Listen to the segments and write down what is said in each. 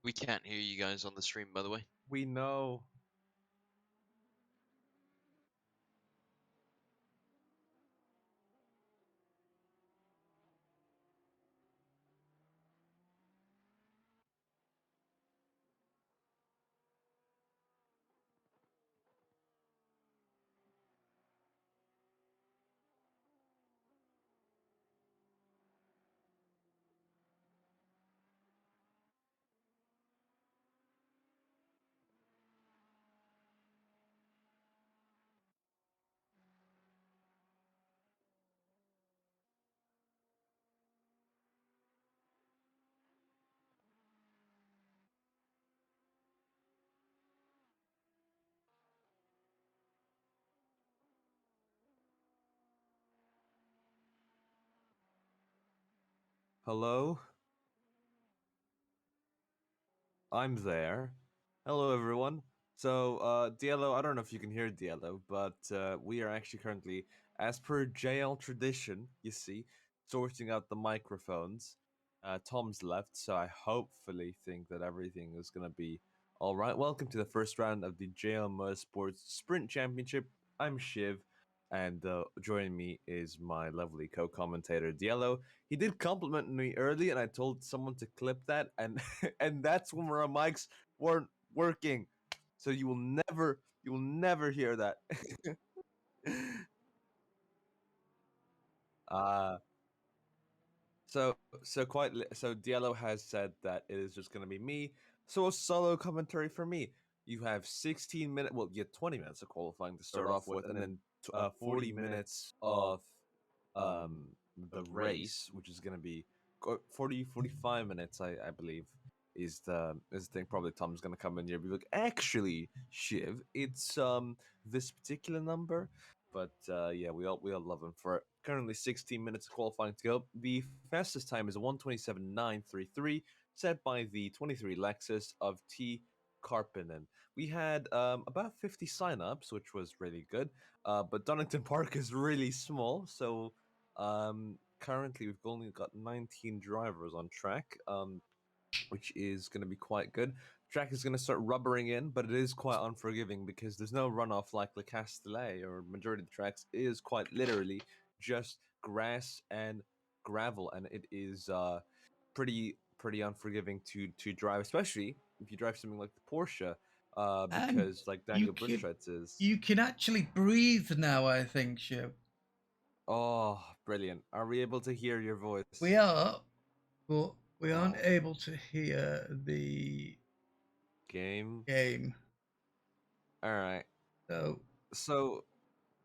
We can't hear you guys on the stream, by the way. We know. Hello? I'm there. Hello, everyone. So, Diallo, I don't know if you can hear Diallo, but we are actually currently, as per JL tradition, you see, sorting out the microphones. Tom's left, so I hopefully think that everything is going to be all right. Welcome to the first round of the JL Motorsports Sprint Championship. I'm Shiv, and joining me is my lovely co-commentator Diallo. He did compliment me early, and I told someone to clip that, and and that's when our mics weren't working. So you will never hear that. uh so Diallo has said that it is just gonna be me. So a solo commentary for me. You have 16 minutes. Well, you have 20 minutes of qualifying to start off with, and then 40 minutes of um the race, which is gonna be 45 minutes, I believe, is the thing. Probably Tom's gonna come in here and be like, actually, Shiv, it's this particular number. But yeah, we all love him for it. Currently 16 minutes of qualifying to go. The fastest time is a 1:27.933, set by the 23 Lexus of T. Karppinen. We had about 50 signups, which was really good. But Donnington Park is really small, so currently we've only got 19 drivers on track, which is going to be quite good. Track is going to start rubbering in, but it is quite unforgiving because there's no runoff like Le Castellet, or majority of the tracks is quite literally just grass and gravel, and it is pretty unforgiving to drive, especially if you drive something like the Porsche, And because like you Daniel can Brunschwitz is. you can actually breathe now, I think, Shiv. Oh, brilliant! Are we able to hear your voice? We are, but we aren't Oh, able to hear the game. game. All right. So So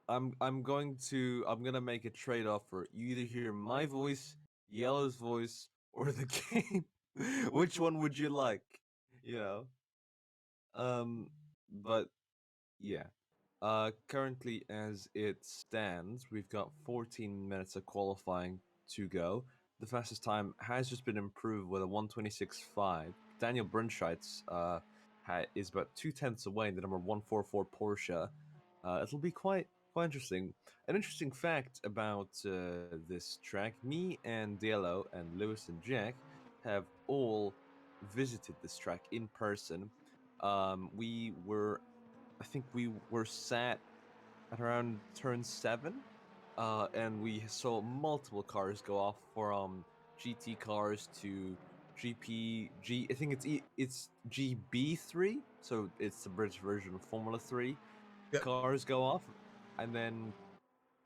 I'm gonna make a trade off for you either hear my voice, Yellow's voice, or the game. Which one would you like? You know. But yeah. Currently as it stands, we've got 14 minutes of qualifying to go. The fastest time has just been improved with a 1:26.5. Daniel Brunscheid's is about 2/10 away in the number 144 Porsche. It'll be quite interesting. An interesting fact about this track: me and Diallo and Lewis and Jack have all visited this track in person. I think we were sat at around turn 7, and we saw multiple cars go off from GT cars to I think it's GB3, so it's the British version of Formula 3. Yep. Cars go off, and then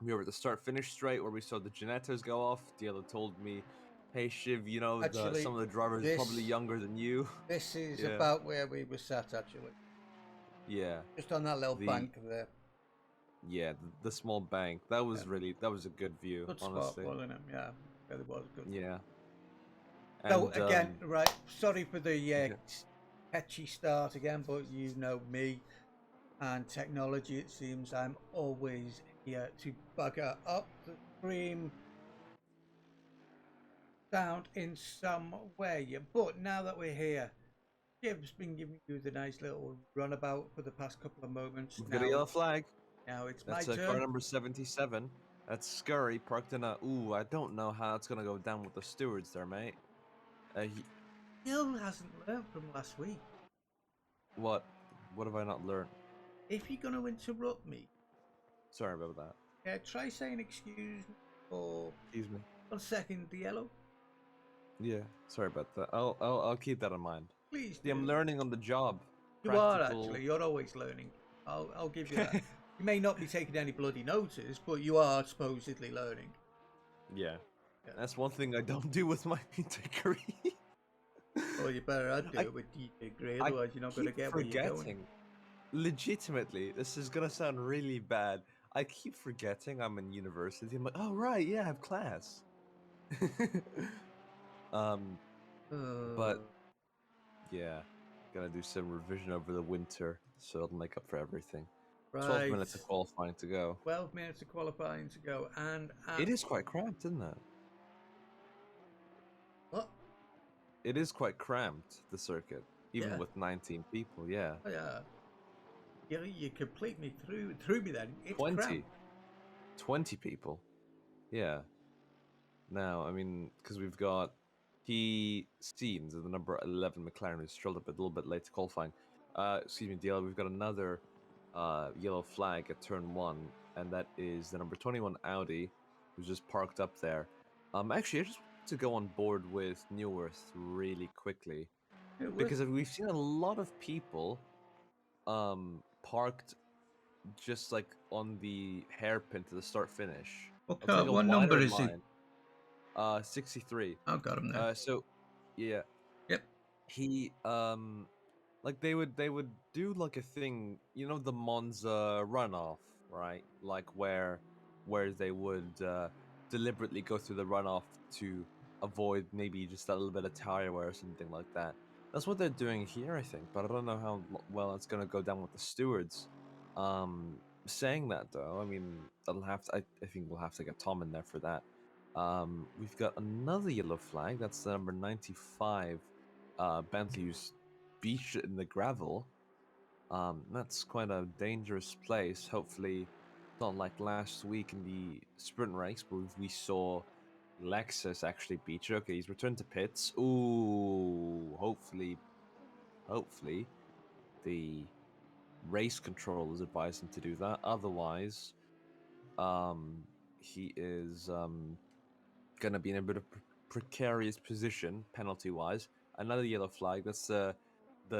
we were at the start-finish straight where we saw the Genettos go off. Diallo told me, "Hey Shiv, actually, some of the drivers are probably younger than you." this is Yeah, about where we were sat, actually, yeah. just on that little The bank there. Yeah, the small bank. That was Yeah. that was a good view, Good spot, honestly. wasn't it? Yeah, really was good. Yeah. So And again, right? Sorry for the okay. catchy start again, but you know me and technology. It seems I'm always here to bugger up the stream sound in some way. But now that we're here, Jim's been giving you the nice little runabout for the past couple of moments. We've got a yellow flag. Now it's my That's car turn. number 77. That's Scurry parked in a. Ooh, I don't know how it's gonna go down with the stewards there, mate. He, still hasn't learned from last week. What? What have I not learned? If you're going to interrupt me, Sorry about that. try saying excuse me for Excuse me. 1 second, Diallo. Yeah, sorry about that. I'll keep that in mind. Please See, I'm do. learning on the job. You are actually. You're always learning. I'll give you that. You may not be taking any bloody notice, but you are supposedly learning. Yeah. Yeah. That's one thing I don't do with my degree. Well, you better do it with your degree, otherwise you're not going to get where you're going. Legitimately, this is gonna sound really bad. I keep forgetting I'm in university. I'm like, oh right, yeah, I have class. um, but yeah, gonna do some revision over the winter, so it'll make up for everything. Right. 12 minutes of qualifying to go. 12 minutes of qualifying to go, and It is quite cramped, isn't it? what? It is quite cramped, the circuit, even Yeah. with 19 people. Yeah. Oh, yeah. You complete me through me then. It's 20. cramped. 20 people. Yeah. Now, I mean, because we've got key scenes of the number 11 McLaren who's strolled up a little bit late to qualifying. Excuse me, DL, we've got another yellow flag at turn 1, and that is the number 21 Audi who's just parked up there. Actually, I just want to go on board with Neuwirth really quickly because we've seen a lot of people parked just like on the hairpin to the start finish. What number is he? 63. Oh, got him there. So yeah. Yep. He like they would do like a thing, you know, the Monza runoff, right? Like where they would deliberately go through the runoff to avoid maybe just a little bit of tire wear or something like that. That's what they're doing here, I think, but I don't know how well it's gonna go down with the stewards. Saying that though, I mean, I think we'll have to get Tom in there for that. We've got another yellow flag. That's the number 95 Bentley who's beached in the gravel. That's quite a dangerous place. Hopefully, it's not like last week in the sprint race where we saw Lexus actually beach. Okay, he's returned to pits. Ooh, hopefully, the race controllers advise him to do that. Otherwise, he is gonna be in a bit of precarious position penalty wise. Another yellow flag. That's the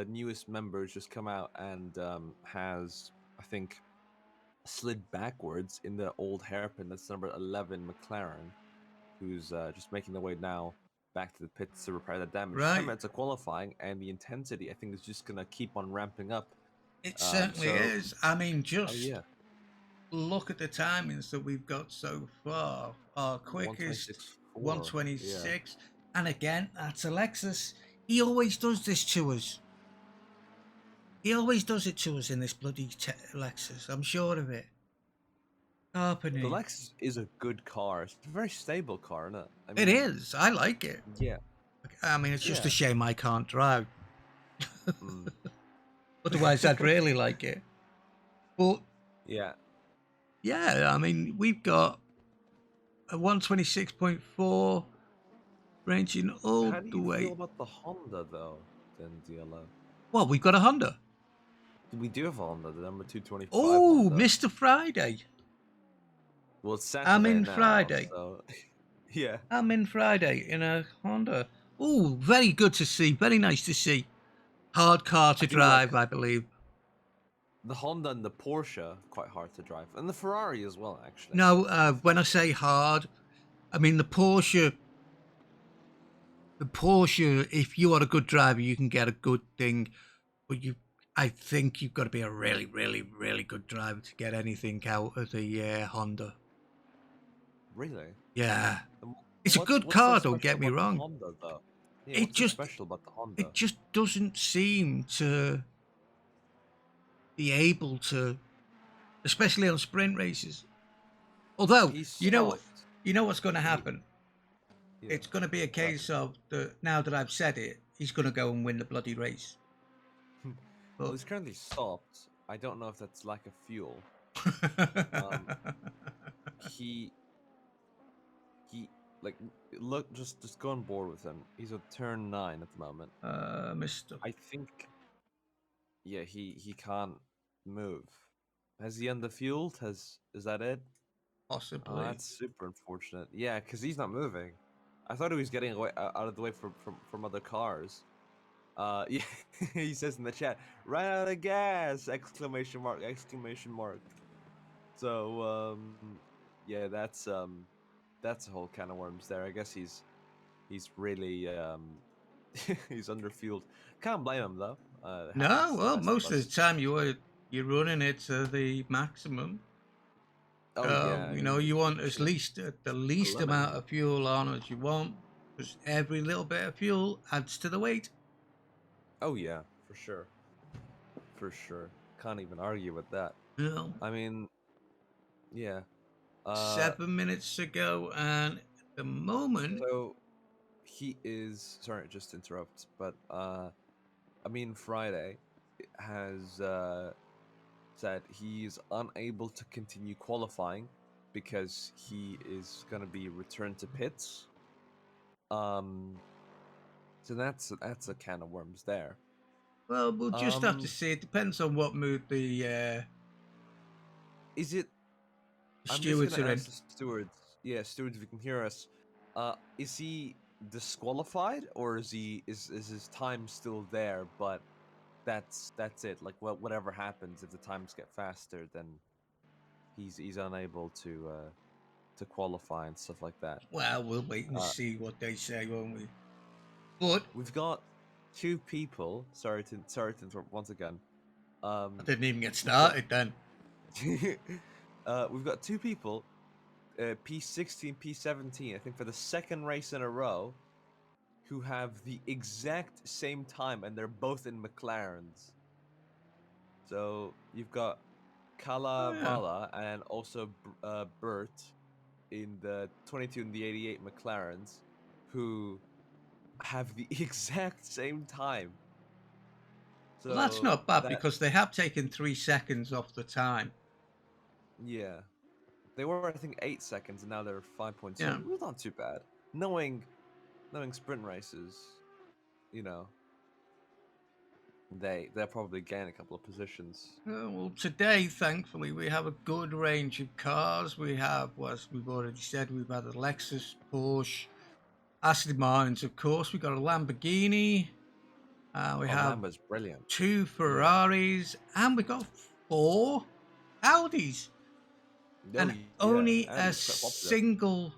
newest member who's just come out and has, I think, slid backwards in the old hairpin. That's number 11 McLaren, who's just making their way now back to the pits to repair the damage. Right. 10 minutes of qualifying, and the intensity I think is just gonna keep on ramping up. It certainly is. I mean, just yeah. look at the timings that we've got so far. Our quickest 126, and again, that's Alexis. He always does this to us. He always does it to us in this bloody Lexus. I'm sure of it. Happening. The Lexus is a good car. It's a very stable car, isn't it? I it mean, is. I like it. Yeah. I mean, it's just a shame I can't drive. Otherwise, I'd really like it. But yeah, I mean, we've got a 126.4 ranging all How do the you way. feel about the Honda, though, then, DLO? Well, we've got a Honda. We do have a Honda, the number 225. Oh, Honda. Mr. Friday. Well, it's Saturday I'm in now, Friday. So... yeah. I'm in Friday in a Honda. Oh, very good to see. Very nice to see. Hard car to drive, like, I believe. The Honda and the Porsche, quite hard to drive. And the Ferrari as well, actually. No, when I say hard, I mean the Porsche. The Porsche, if you are a good driver, you can get a good thing. But I think you've got to be a really, really, really good driver to get anything out of the Honda. Really? Yeah. It's a good car, don't get me wrong. Honda, though? Yeah, what's so special about the Honda? It just doesn't seem to be able to, especially on sprint races. Although, you know what's going to happen? It's going to be a case of, now that I've said it, he's going to go and win the bloody race. Well, he's currently stopped. I don't know if that's lack of fuel. like look, just go on board with him. He's at turn 9 at the moment. Mister. I think, yeah, he can't move. Has he underfueled? Is that it? Oh, Possibly. that's super unfortunate. Yeah, because he's not moving. I thought he was getting away out of the way from other cars. Yeah, he says in the chat, "Run out of gas!" Exclamation mark! Exclamation mark! So yeah, that's a whole can of worms there. I guess he's really he's underfueled. Can't blame him though. It happens No, to the well, best of most of the us. time you're running it to the maximum. Oh yeah, I You know, mean you want you at shouldn't least the least eliminate amount him. of fuel on as you want, because every little bit of fuel adds to the weight. Oh yeah, for sure, for sure. Can't even argue with that. You know, I mean, yeah. 7 minutes ago, and at the moment, So he is sorry, just to interrupt, but I mean Friday has said he's unable to continue qualifying because he is going to be returned to pits. Um, so that's a can of worms there. well, we'll just have to Um, see. It depends on what mood the is it? I'm just stewards gonna are in. ask the stewards. Yeah, stewards, if you can hear us, is he disqualified or is his time still there? But that's it. Like whatever happens, if the times get faster, then he's unable to qualify and stuff like that. Well, we'll wait and Uh, see what they say, won't we? But we've got two people. Sorry to interrupt once again. I Um, didn't even get we've got started then. we've got two people, P16, P17. I think for the second race in a row, who have the exact same time, and they're both in McLarens. So you've got Oh yeah. Kalavala and also Bert in the 22 and the 88 McLarens, who have the exact same time. Well, that's So not bad that, because they have taken 3 seconds off the time. yeah, they were, I think, 8 seconds, and now they're 5.2. Yeah. Well, not too bad. Knowing sprint races, you know, they'll probably gain a couple of positions. Well, today, thankfully, we have a good range of cars. We have, as we've already said, we've had a Lexus, Porsche, Aston Martins, of course. We've got a Lamborghini. We Oh, have Lambo's brilliant. two Yeah. Ferraris, and we've got 4 Audis, Oh, and yeah. only And a he's quite popular. single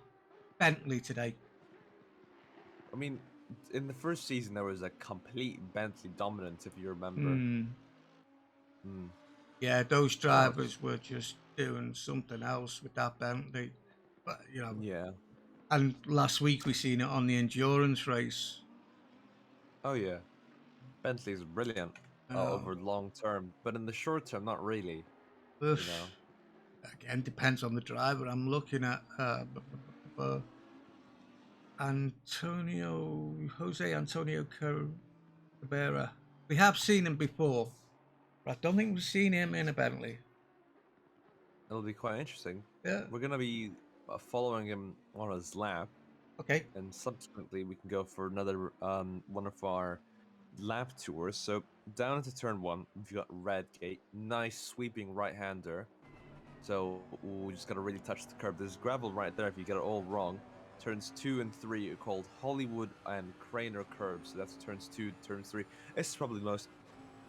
Bentley today. I mean, in the first season, there was a complete Bentley dominance, if you remember. Hmm. Mm. Yeah, those Oh, drivers were just doing something else with that Bentley. But, you know, yeah. and last week we seen it on the endurance race. Oh, yeah. Bentley's brilliant Oh, over long term, but in the short term, not really. You know. oof. Again, depends on the driver. I'm looking at Jose Antonio Cabrera. We have seen him before, but I don't think we've seen him in a Bentley. It'll be quite interesting. Yeah. We're gonna be following him on his lap, Okay. and subsequently we can go for another one of our lap tours. So down into turn 1, we've got Redgate, nice sweeping right-hander. So we just gotta really touch the curb. There's gravel right there if you get it all wrong. Turns 2 and 3 are called Hollywood and Craner curves. So that's turns 2, turns 3. This is probably the most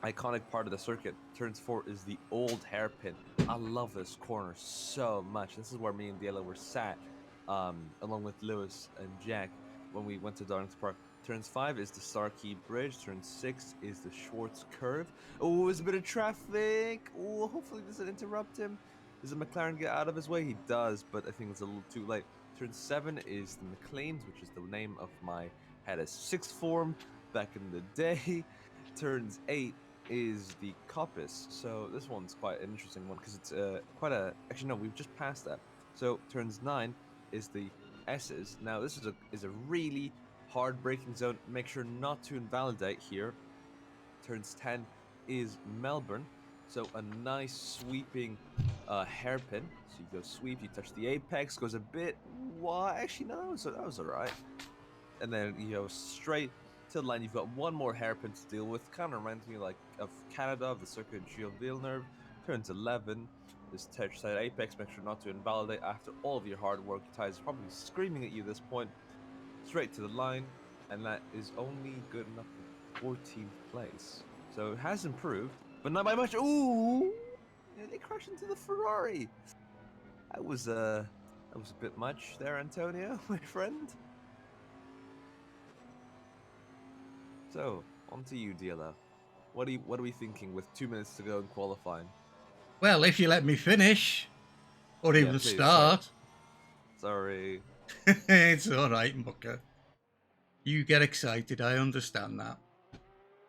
iconic part of the circuit. Turns 4 is the old hairpin. I love this corner so much. This is where me and Diallo were sat, along with Lewis and Jack when we went to Darlington Park. Turns 5 is the Starkey Bridge. Turn 6 is the Schwartz Curve. Oh, there's a bit of traffic. Oh, hopefully this doesn't interrupt him. Does the McLaren get out of his way? He does, but I think it's a little too late. Turn 7 is the McLean's, which is the name of my had a sixth form back in the day. Turns 8 is the Coppice. So this one's quite an interesting one because it's quite a... Actually, no, we've just passed that. So turns 9 is the S's. Now this is a really hard braking zone. Make sure not to invalidate here. Turns 10 is Melbourne. So a nice sweeping hairpin. So you go sweep, you touch the apex, goes a bit What? Actually, no, that was all right. And then you go straight to the line. You've got one more hairpin to deal with. Kind of reminds me like of Canada, of the Circuit Gilles Villeneuve. Turns 11. This touch side apex. Make sure not to invalidate after all of your hard work. Your tires are probably screaming at you at this point. Straight to the line, and that is only good enough for 14th place. So it has improved, but not by much. Ooh, yeah, they crashed into the Ferrari. That was a bit much there, Antonio, my friend. So on to you, DLO. What are we thinking with 2 minutes to go in qualifying? Well, if you let me finish, or Yeah, even please, start. Sorry. It's all right, Mucker. You get excited, I understand that.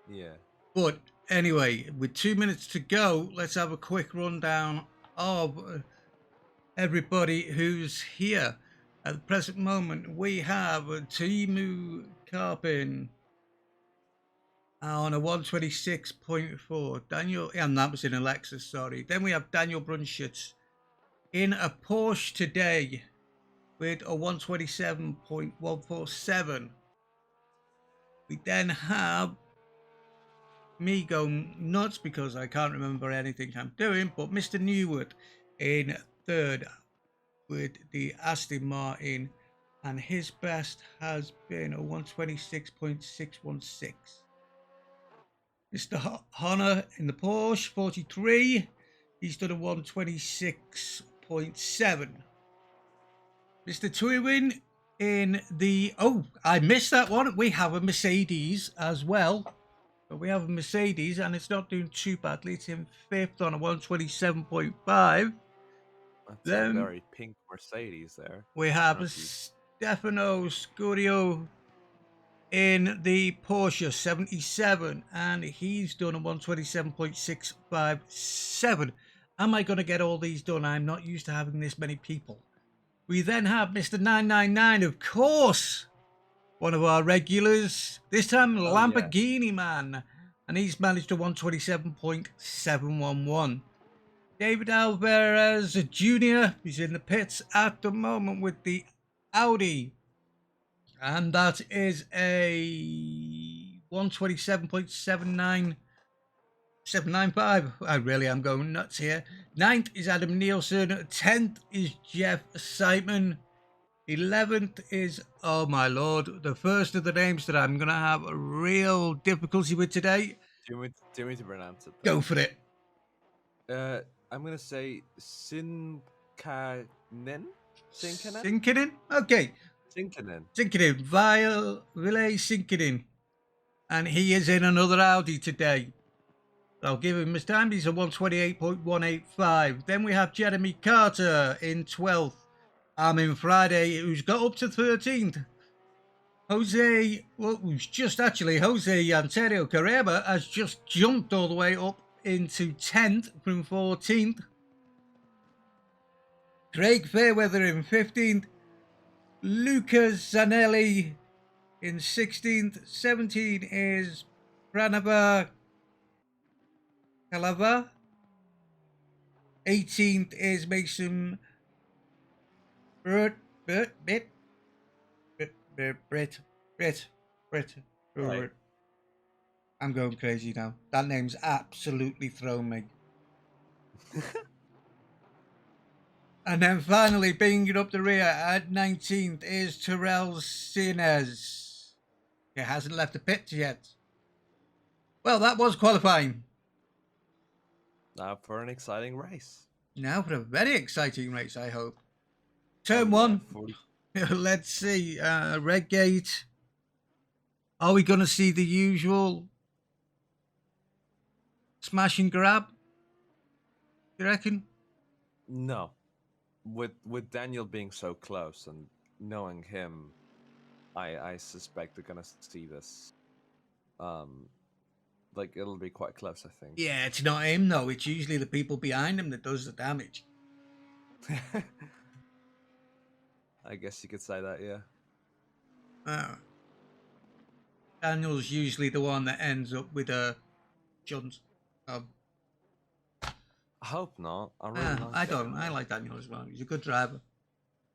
Yeah. But anyway, with 2 minutes to go, let's have a quick rundown of everybody who's here. At the present moment, we have Timu Karpin on a 126.4. Daniel, and that was in a Lexus, sorry. Then we have Daniel Brunschitz in a Porsche today with a 127.147. We then have me going nuts because I can't remember anything I'm doing, but Mr. Newwood in third with the Aston Martin, and his best has been a 126.616. Mr. Honor in the Porsche 43, he's done a 126.7. Mr. Twewin in the, oh, I missed that one. We have a Mercedes as well. But we have a Mercedes, and it's not doing too badly. It's in fifth on a 127.5. That's a Then very pink Mercedes there. we have Stefano Scurio in the Porsche 77, and he's done a 127.657. Am I going to get all these done? I'm not used to having this many people. We then have Mr. 999, of course, one of our regulars, this time Lamborghini man, and he's managed a 127.711. David Alvarez Jr. is in the pits at the moment with the Audi, and that is a 127.795. I really am going nuts here. 9th is Adam Nielsen. 10th is Jeff Seitman. 11th is, oh my lord, the first of the names that I'm going to have a real difficulty with today. Do you want me to pronounce it? Go for it. I'm going to say Sinkanen? Sinkinen? Okay. Sinkinen. Ville Sinkinen. And he is in another Audi today. I'll give him his time. He's a 128.185. Then we have Jeremy Carter in 12th. Armin Friday, who's got up to 13th. Jose Antonio Carrera has just jumped all the way up into 10th from 14th. Craig Fairweather in 15th. Lucas Zanelli in 16th. 17 is Pranava Calava. 18th is Mason Brett. Right. I'm going crazy now. That name's absolutely thrown me. And then finally, bringing it up the rear at 19th is Terrell Sinez. He hasn't left the pit yet. Well, that was qualifying. Now for an exciting race. Now for a very exciting race, I hope. Turn 1. 40. Let's see. Redgate. Are we going to see the usual smash and grab? You reckon? No. With Daniel being so close and knowing him, I suspect they're gonna see this. Like it'll be quite close, I think. Yeah, it's not him though. It's usually the people behind him that does the damage. I guess you could say that, yeah. Daniel's usually the one that ends up with a shunt. I hope not. I really like I don't. I like Daniel as well. He's a good driver.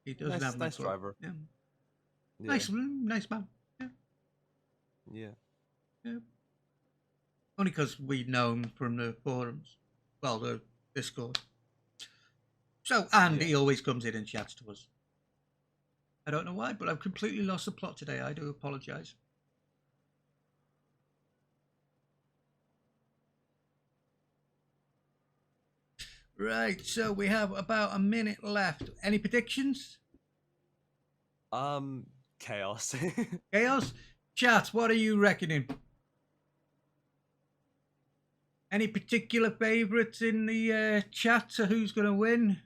He doesn't have Nice much luck. driver. Yeah. Yeah. Nice man. Yeah. Yeah. Yeah. Only because we know him from the forums. Well, the Discord. So, and Yeah. he always comes in and chats to us. I don't know why, but I've completely lost the plot today. I do apologise. Right, so we have about a minute left. Any predictions? Chaos. Chaos? Chat, what are you reckoning? Any particular favourites in the chat to who's going to win?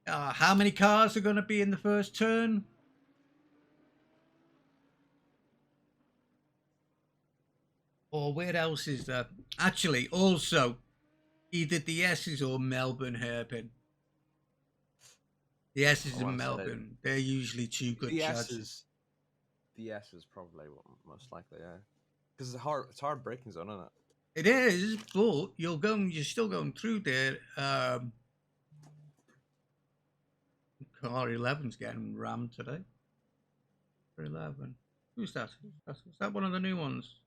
How many cars are going to be in the first turn? Or where else is there? Actually, also, either the S's or Melbourne Hairpin. The S's in Melbourne, they're usually two good chances. The S is probably most likely, yeah. Because it's hard braking zone, isn't it? It is, but you're still going through there. Car 11's getting rammed today. Car 11. Who's that? Is that one of the new ones?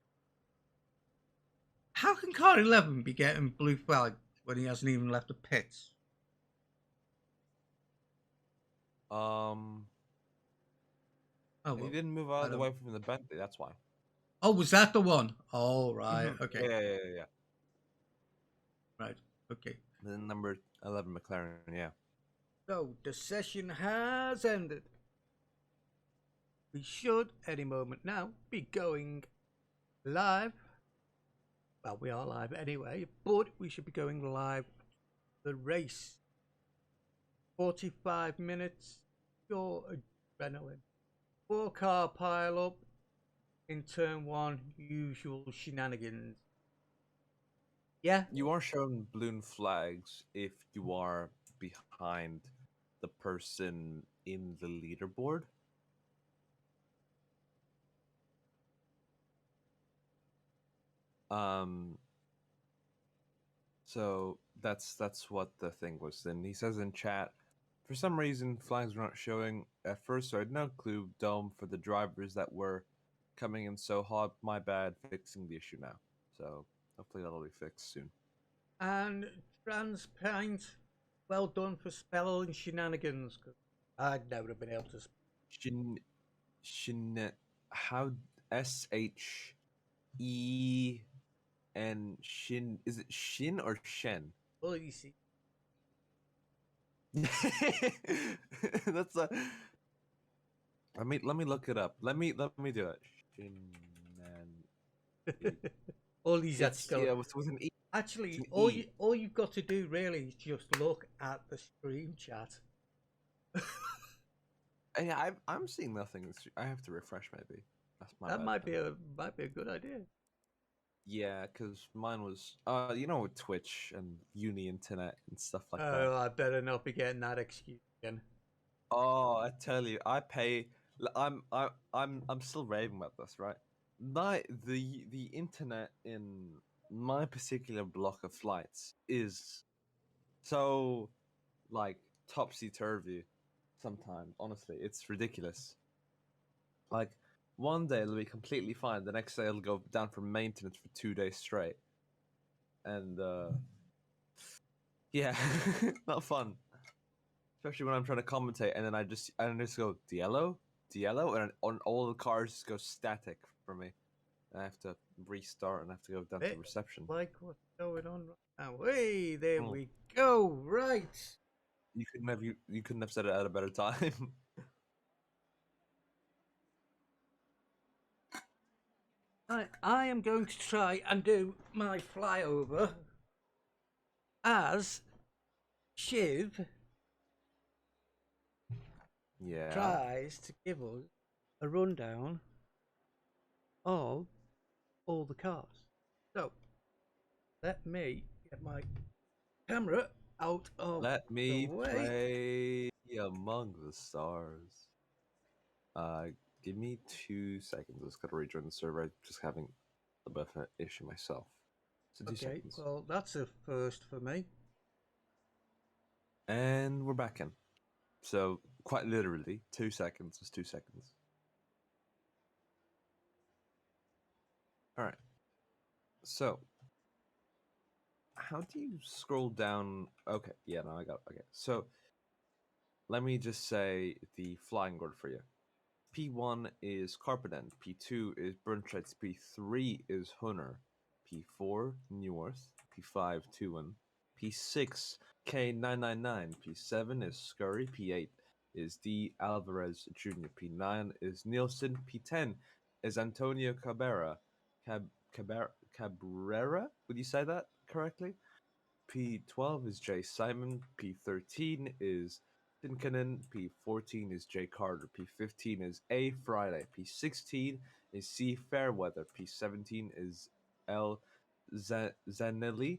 How can Car 11 be getting blue flag when he hasn't even left the pits? Oh, well, he didn't move out of the way from the Bentley, that's why. Oh, was that the one? Oh, right. Okay. Yeah. Right. Okay. Then number 11 McLaren, yeah. So the session has ended. We should, any moment now, be going live. Well, we are live anyway, but we should be going live the race. 45 minutes, pure adrenaline. 4-car pile up in turn 1, usual shenanigans. Yeah. You are showing balloon flags if you are behind the person in the leaderboard. So that's what the thing was. Then he says in chat, for some reason flags were not showing at first, so I had no clue. Dome for the drivers that were coming in so hot. My bad. Fixing the issue now. So hopefully that'll be fixed soon. And Transpaint, well done for spelling shenanigans. Cause I'd never have been able to. How Shin, is it Shin or Shen? Oh, you see. That's a. Let me look it up. Let me do it. All these with an E. Actually, E. all you've got to do really is just look at the stream chat. Yeah, I'm seeing nothing. I have to refresh maybe. That's my that bad. might be a good idea. Yeah, because mine was with Twitch and uni internet and stuff like that. Oh, I better not be getting that excuse again. Oh, I tell you, I pay. I'm still raving about this, right? The internet in my particular block of flights is so like topsy turvy. Sometimes, honestly, it's ridiculous. Like one day it'll be completely fine, the next day it'll go down for maintenance for 2 days straight, and yeah, not fun. Especially when I'm trying to commentate, and then I just go Diello, and on all the cars just go static for me. And I have to restart and I have to go down to reception. Like what's going on right now? Hey, there we go. Right. You couldn't have said it at a better time. I am going to try and do my flyover as Shiv tries to give us a rundown of all the cars. So let me get my camera out of Let me the way. play Among the Stars. Give me 2 seconds. I just gotta rejoin the server. I'm just having a bit of an issue myself. So 2 seconds. Well, that's a first for me. And we're back in. So quite literally, 2 seconds is 2 seconds. All right. So how do you scroll down? Okay, yeah, no, I got it. Okay, so let me just say the flying order for you. P1 is Carpendent, P2 is Burntrets, P3 is Hunter, P4 Neworth, P5 Tuan, P6 K999, P7 is Scurry, P8 is D Alvarez Jr., P9 is Nielsen, P10 is Antonio Cabrera. Would you say that correctly? P12 is Jay Simon, P13 is Tinkanen, P14 is Jay Carter, P15 is A Friday, P16 is C Fairweather, P17 is L Zanelli,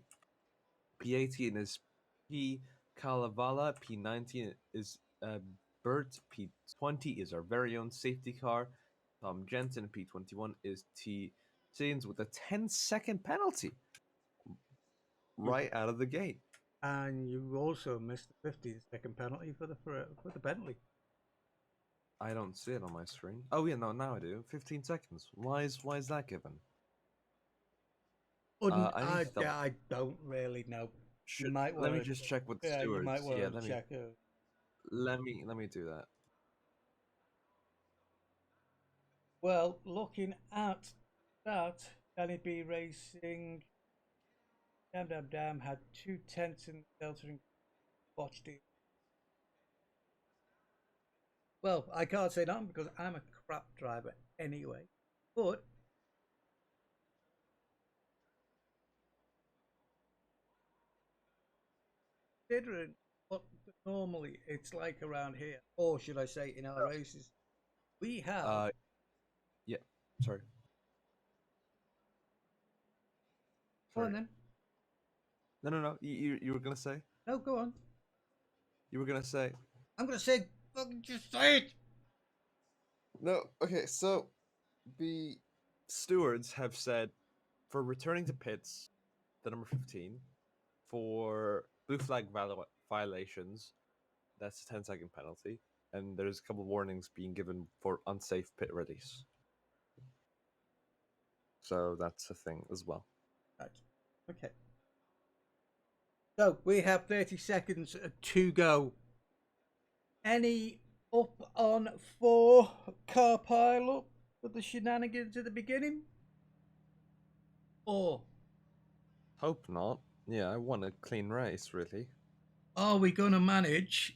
P18 is P Kalavala, P19 is Bert, P20 is our very own safety car, Tom Jensen, P21 is T Sins with a 10-second penalty right out of the gate. And you also missed the 15-second penalty for the penalty. I don't see it on my screen. Oh yeah, no, now I do. 15 seconds. Why is that given? I need to double. I don't really know. You might Let want me to. just check with the Yeah, you stewards. might Yeah, want to check. let me do that. Well, looking at that, Danny B Racing, Damn had 2 tenths in Delta and botched it. Well, I can't say that because I'm a crap driver anyway. But considering what normally it's like around here, or should I say in our races, we have. Yeah. Sorry. Go on Sorry. then. No. You were gonna say. No, go on. You were gonna say. I'm gonna say, fucking just say it. No. Okay. So the stewards have said for returning to pits, the number 15, for blue flag violations, that's a 10-second penalty, and there's a couple of warnings being given for unsafe pit release. So that's a thing as well. Right. Okay. So we have 30 seconds to go. Any up on 4 car pile up for the shenanigans at the beginning? Or Hope not. Yeah, I want a clean race, really. are we going to manage?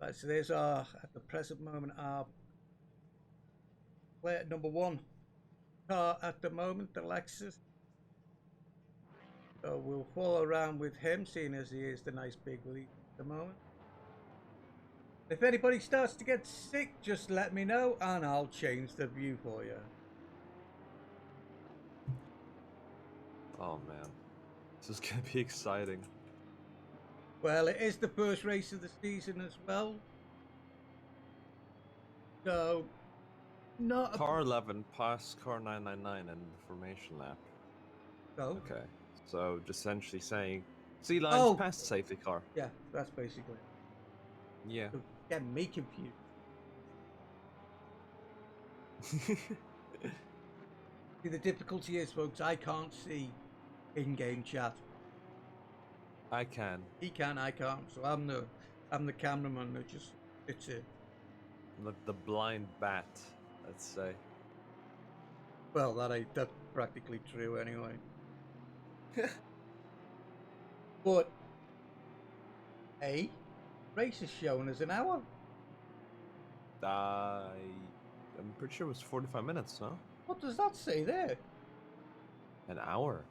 Right, so there's our, at the present moment, our player number 1 car at the moment, the Lexus. So we'll follow around with him, seeing as he is the nice big lead at the moment. If anybody starts to get sick, just let me know and I'll change the view for you. Oh man, this is gonna be exciting. Well, it is the first race of the season as well. So, not Car 11 passed car 999 in the formation lap. So, Okay, so just essentially saying, C lines past safety car. Yeah, that's basically. Yeah. So get me confused. See, the difficulty is, folks, I can't see in-game chat. I can. He can, I can't. So I'm the cameraman that just sits in. The blind bat, let's say. Well, that's practically true anyway. But race is shown as an hour. I'm pretty sure it was 45 minutes, no? What does that say there? An hour.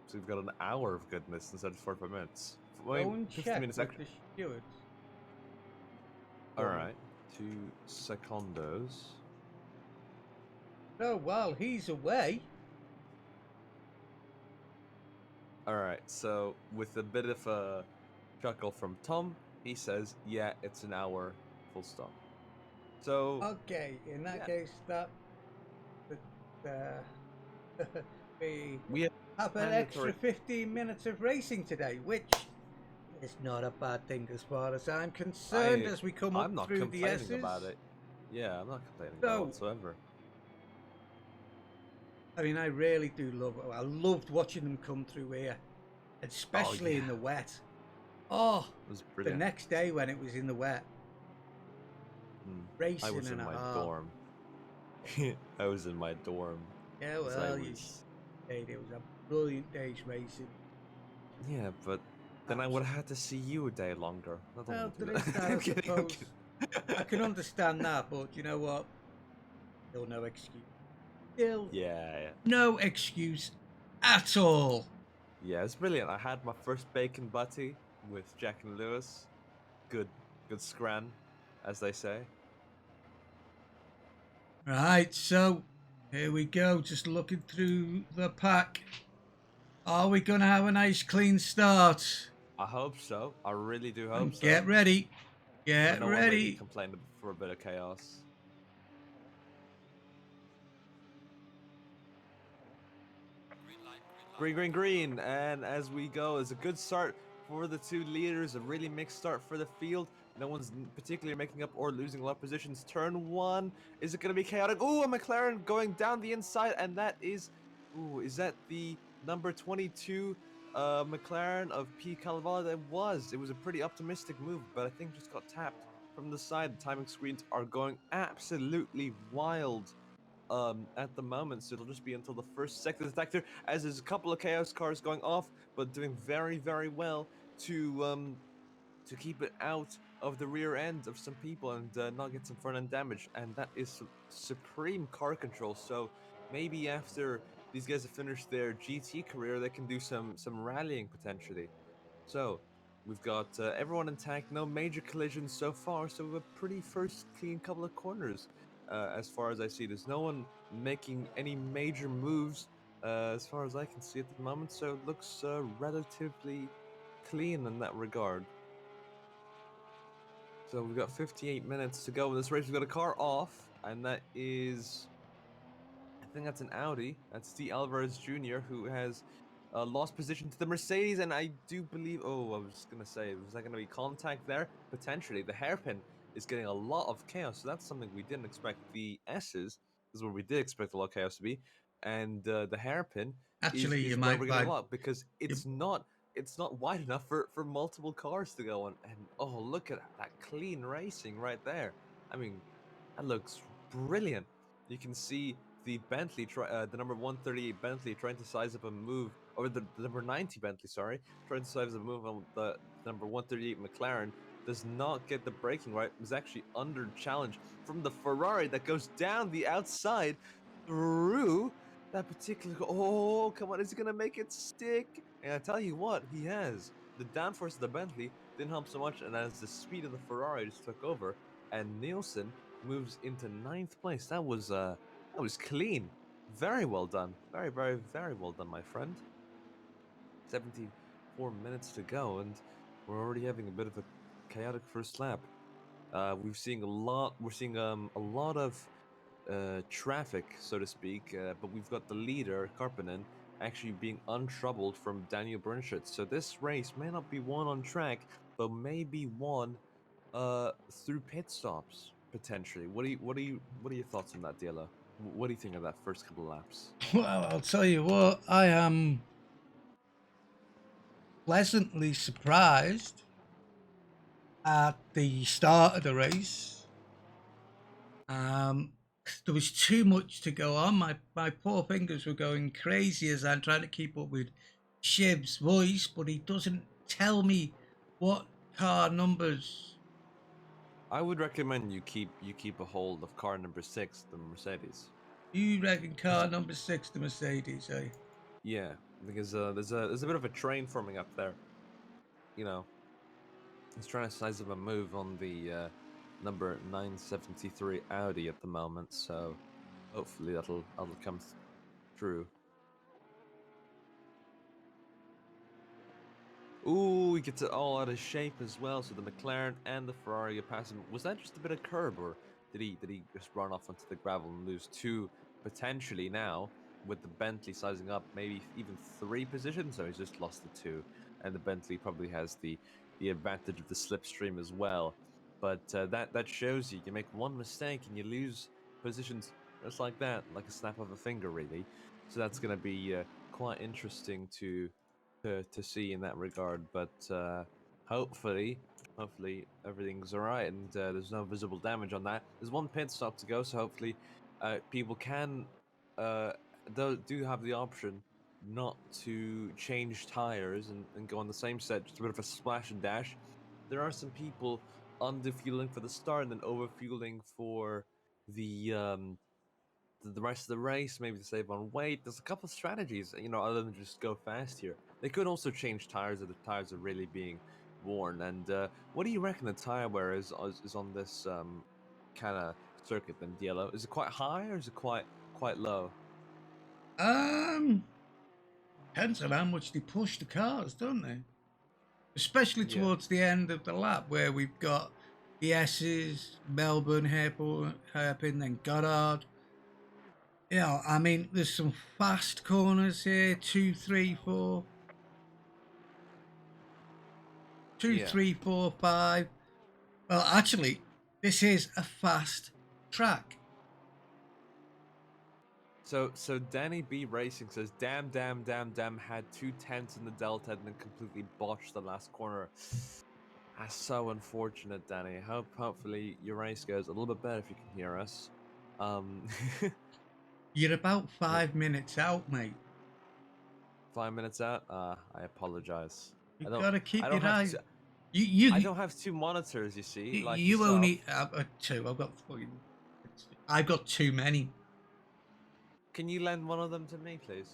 So we've got an hour of goodness instead of 45 minutes. Go and 50 check minutes with extra. the stewards. Alright, 2 secondos. Oh, while he's away. Alright, so with a bit of a chuckle from Tom, he says, yeah, it's an hour, full stop. So... Okay, in that case, that... We have have an extra 15 minutes of racing today, which is not a bad thing as far as I'm concerned as we come up I'm not through the complaining S's. about it. Yeah, I'm not complaining about it whatsoever. I mean, I really do love it. I loved watching them come through here, especially in the wet. Oh, it was brilliant. The next day when it was in the wet. Racing I was in my dorm. I was in my dorm. Yeah, well, it was a brilliant day's racing. Yeah, but then I would have had to see you a day longer. Well, there is that, I suppose. I can understand that, but you know what? Still no excuse. Still no excuse at all. Yeah, it's brilliant. I had my first bacon butty with Jack and Lewis. Good scran, as they say. Right, so here we go. Just looking through the pack. Are we going to have a nice clean start? I hope so. I really do hope so. Get ready. Get no ready. one really complained for a bit of chaos. Green. And as we go, it's a good start for the two leaders. A really mixed start for the field. No one's particularly making up or losing a lot of positions. Turn one. Is it going to be chaotic? Ooh, a McLaren going down the inside. And that is... Ooh, is that the number 22 McLaren of P. Calavala? It was a pretty optimistic move, but I think just got tapped from the side. The timing screens are going absolutely wild at the moment, so it'll just be until the first sector detector, as there's a couple of chaos cars going off, but doing very, very well to keep it out of the rear end of some people and not get some front end damage. And that is supreme car control. So maybe after these guys have finished their GT career, they can do some rallying potentially. So we've got everyone intact, no major collisions so far, so a pretty first clean couple of corners. As far as I see, there's no one making any major moves as far as I can see at the moment, so it looks relatively clean in that regard. So we've got 58 minutes to go in this race. We've got a car off, and that is... I think that's an Audi. That's D. Alvarez Jr., who has lost position to the Mercedes, and I do believe... Oh, I was going to say, was that going to be contact there? Potentially. The hairpin is getting a lot of chaos, so that's something we didn't expect. The S's is where we did expect a lot of chaos to be, and the hairpin is where we're getting a lot, because it's not wide enough for multiple cars to go on. And oh, look at that clean racing right there. I mean, that looks brilliant. You can see the Bentley, the number 138 Bentley trying to size up a move, or the number 90 Bentley, sorry, trying to size up a move on the number 138 McLaren. Does not get the braking right. It was actually under challenge from the Ferrari that goes down the outside through that particular... Oh, come on, is he going to make it stick? And I tell you what, he has. The downforce of the Bentley didn't help so much, and as the speed of the Ferrari just took over, and Nielsen moves into 9th place. That was clean. Very well done. Very, very, very well done, my friend. 74 minutes to go, and we're already having a bit of a chaotic first lap. We're seeing a lot of traffic, so to speak, but we've got the leader, Karppinen, actually being untroubled from Daniel Bernschutz. So this race may not be won on track, but may be won through pit stops potentially. What are your thoughts on that, Diallo? What do you think of that first couple of laps? Well, I'll tell you what, I am pleasantly surprised at the start of the race. There was too much to go on. My poor fingers were going crazy as I'm trying to keep up with Shib's voice, but he doesn't tell me what car numbers. I would recommend you keep a hold of car number 6, the Mercedes. You reckon car number 6, the Mercedes, eh? Yeah, because there's a bit of a train forming up there. You know, he's trying to size up a move on the number 973 Audi at the moment, so hopefully that'll come through. Ooh, he gets it all out of shape as well. So the McLaren and the Ferrari are passing. Was that just a bit of curb, or did he just run off onto the gravel and lose 2 potentially now with the Bentley sizing up, maybe even 3 positions. So he's just lost the 2, and the Bentley probably has the advantage of the slipstream as well. But that shows you make one mistake and you lose positions just like that, like a snap of a finger, really. So that's going to be quite interesting to see in that regard. But hopefully everything's all right and there's no visible damage on that. There's one pit stop to go, so hopefully people can do have the option not to change tires and go on the same set, just a bit of a splash and dash. There are some people underfueling for the start and then overfueling for the rest of the race, maybe to save on weight. There's a couple of strategies, other than just go fast here. They could also change tires if the tires are really being worn. And what do you reckon the tire wear is on this kind of circuit then, Diello? Is it quite high or is it quite low? Depends on how much they push the cars, don't they? Especially Yeah. towards the end of the lap, where we've got the S's, Melbourne, Hairpin, then Goddard. I mean, there's some fast corners here. 2, 3, 4. 2, Yeah. 3, 4, 5. Well, actually, this is a fast track. So Danny B Racing says, damn, had 2 tenths in the delta and then completely botched the last corner. That's so unfortunate, Danny. Hopefully your race goes a little bit better if you can hear us. You're about 5 minutes out, mate. 5 minutes out? I apologize. You've got to keep your eyes. I don't have 2 monitors, you see. Like you yourself. only have 2. I've got too many. Can you lend one of them to me, please?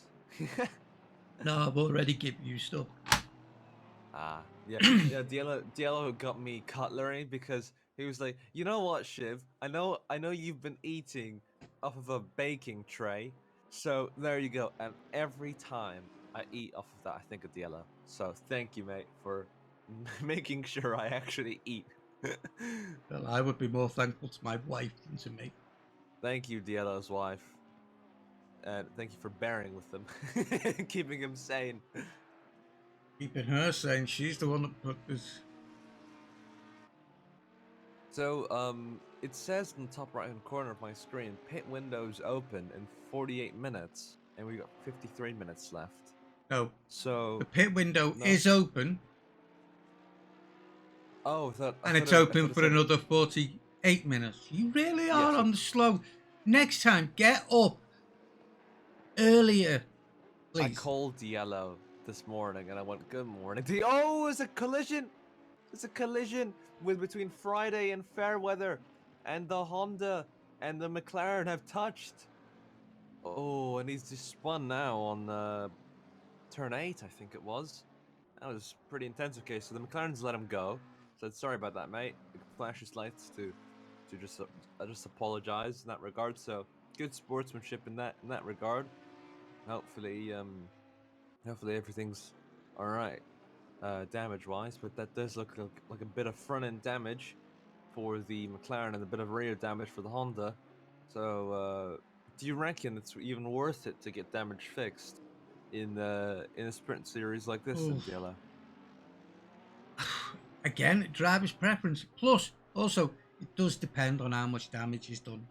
No, I've already given you stuff. Yeah. Diello got me cutlery because he was like, you know what, Shiv? I know you've been eating off of a baking tray, so there you go. And every time I eat off of that, I think of Diello. So thank you, mate, for making sure I actually eat. Well, I would be more thankful to my wife than to me. Thank you, Diello's wife. And thank you for bearing with him, keeping him sane. Keeping her sane. She's the one that put this. So, it says in the top right-hand corner of my screen, pit windows open in 48 minutes, and we got 53 minutes left. No. So the pit window is open. Oh, and it's open for another 48 minutes. You really are on the slow. Next time, get up earlier, please. I called Diello this morning, and I went, "Good morning." Oh, it's a collision! It's a collision between Friday and Fairweather, and the Honda and the McLaren have touched. Oh, and he's just spun now on turn 8, I think it was. That was pretty intense. Okay, so the McLaren's let him go. So sorry about that, mate. Flash his lights to just apologize in that regard. So good sportsmanship in that regard. Hopefully everything's all right damage wise, but that does look like a bit of front end damage for the McLaren and a bit of rear damage for the Honda. So do you reckon it's even worth it to get damage fixed in a sprint series like this, in Diello? Again, driver's preference. Plus, also, it does depend on how much damage is done.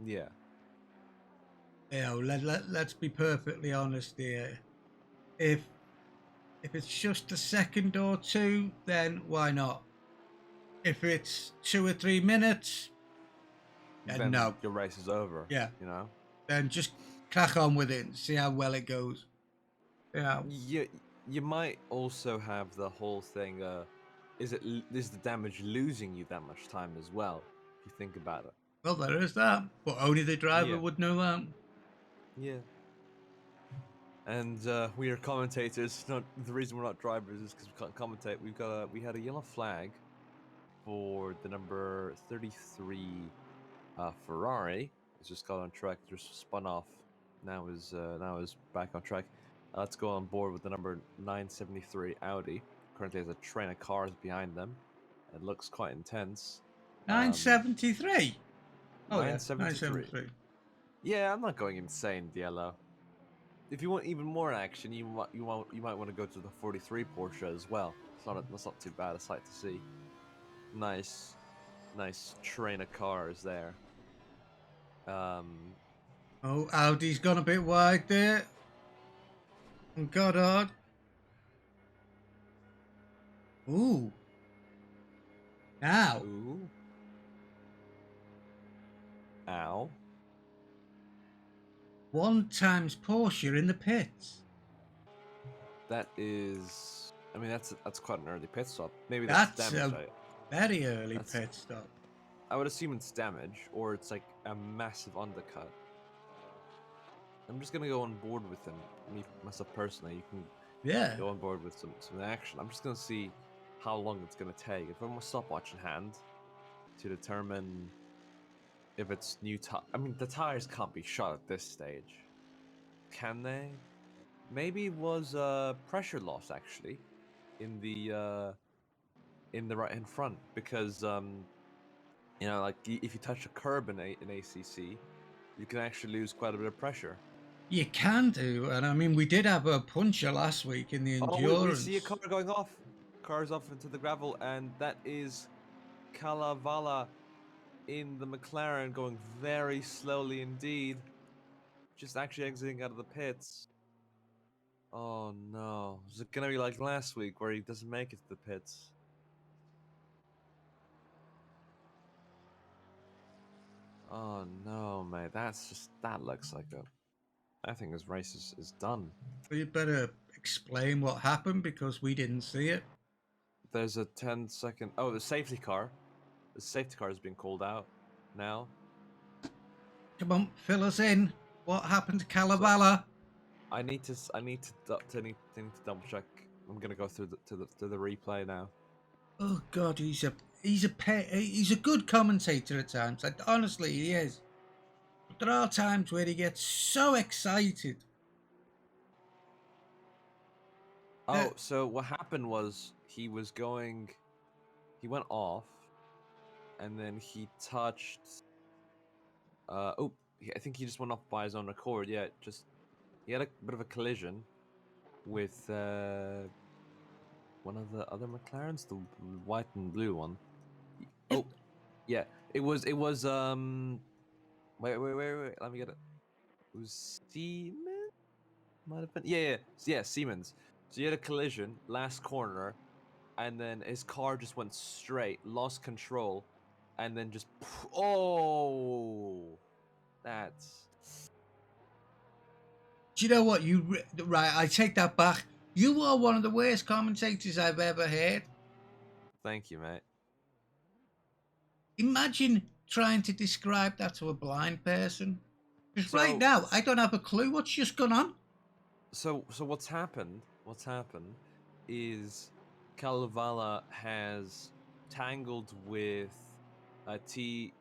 Yeah. Let's be perfectly honest here. If it's just a second or two, then why not? If it's 2 or 3 minutes, then no. Your race is over. Yeah. You know? Then just crack on with it and see how well it goes. Yeah. You might also have the whole thing, is the damage losing you that much time as well, if you think about it? Well, there is that, but only the driver would know that. Yeah. And we are commentators. The reason we're not drivers is because we can't commentate. We had a yellow flag for the number 33 Ferrari. It's just got on track, just spun off. Now is back on track. Let's go on board with the number 973 Audi. Currently has a train of cars behind them. It looks quite intense. 973? 973. Yeah, I'm not going insane, Diallo. If you want even more action, you might want to go to the 43 Porsche as well. That's not too bad a sight to see. Nice train of cars there. Oh, Audi's gone a bit wide there. And Goddard. Ooh. Now. Ooh. Ow. 1 times Porsche in the pits. That is. I mean, that's quite an early pit stop. Maybe that's That's damage. a very early pit stop. I would assume it's damage, or it's like a massive undercut. I'm just gonna go on board with him. Myself personally, you can go on board with some action. I'm just gonna see how long it's gonna take. If I'm a stopwatch in hand to determine if it's new tire. I mean, the tires can't be shot at this stage, can they? Maybe it was pressure loss actually in the right in front because you know, like if you touch a curb in ACC, you can actually lose quite a bit of pressure. You can do, and I mean, we did have a puncher last week in the endurance. Oh, we see a car going off. Car's off into the gravel, and that is Kalevala in the McLaren going very slowly indeed. Just actually exiting out of the pits. Oh no. Is it gonna be like last week where he doesn't make it to the pits? Oh no, mate. That looks like I think his race is done. Well, you better explain what happened because we didn't see it. There's a 10-second. Oh, the safety car. The safety car has been called out now. Come on, fill us in. What happened to Kalevala? I need to double check. I'm gonna go through the replay now. Oh God, he's a good commentator at times. Like, honestly, he is. But there are times where he gets so excited. Oh, so what happened was he went off, and then he touched. I think he just went off by his own accord. Yeah, he had a bit of a collision with one of the other McLarens, the white and blue one. Oh, yeah, it was wait, let me get it. It was Siemens? Might have been. Yeah, Siemens. So he had a collision last corner, and then his car just went straight, lost control, and then just that's. Do you know what? Right, I take that back. You are one of the worst commentators I've ever heard. Thank you, mate. Imagine trying to describe that to a blind person. Because right now, I don't have a clue what's just gone on. So what's happened is Kalevala has tangled with Tians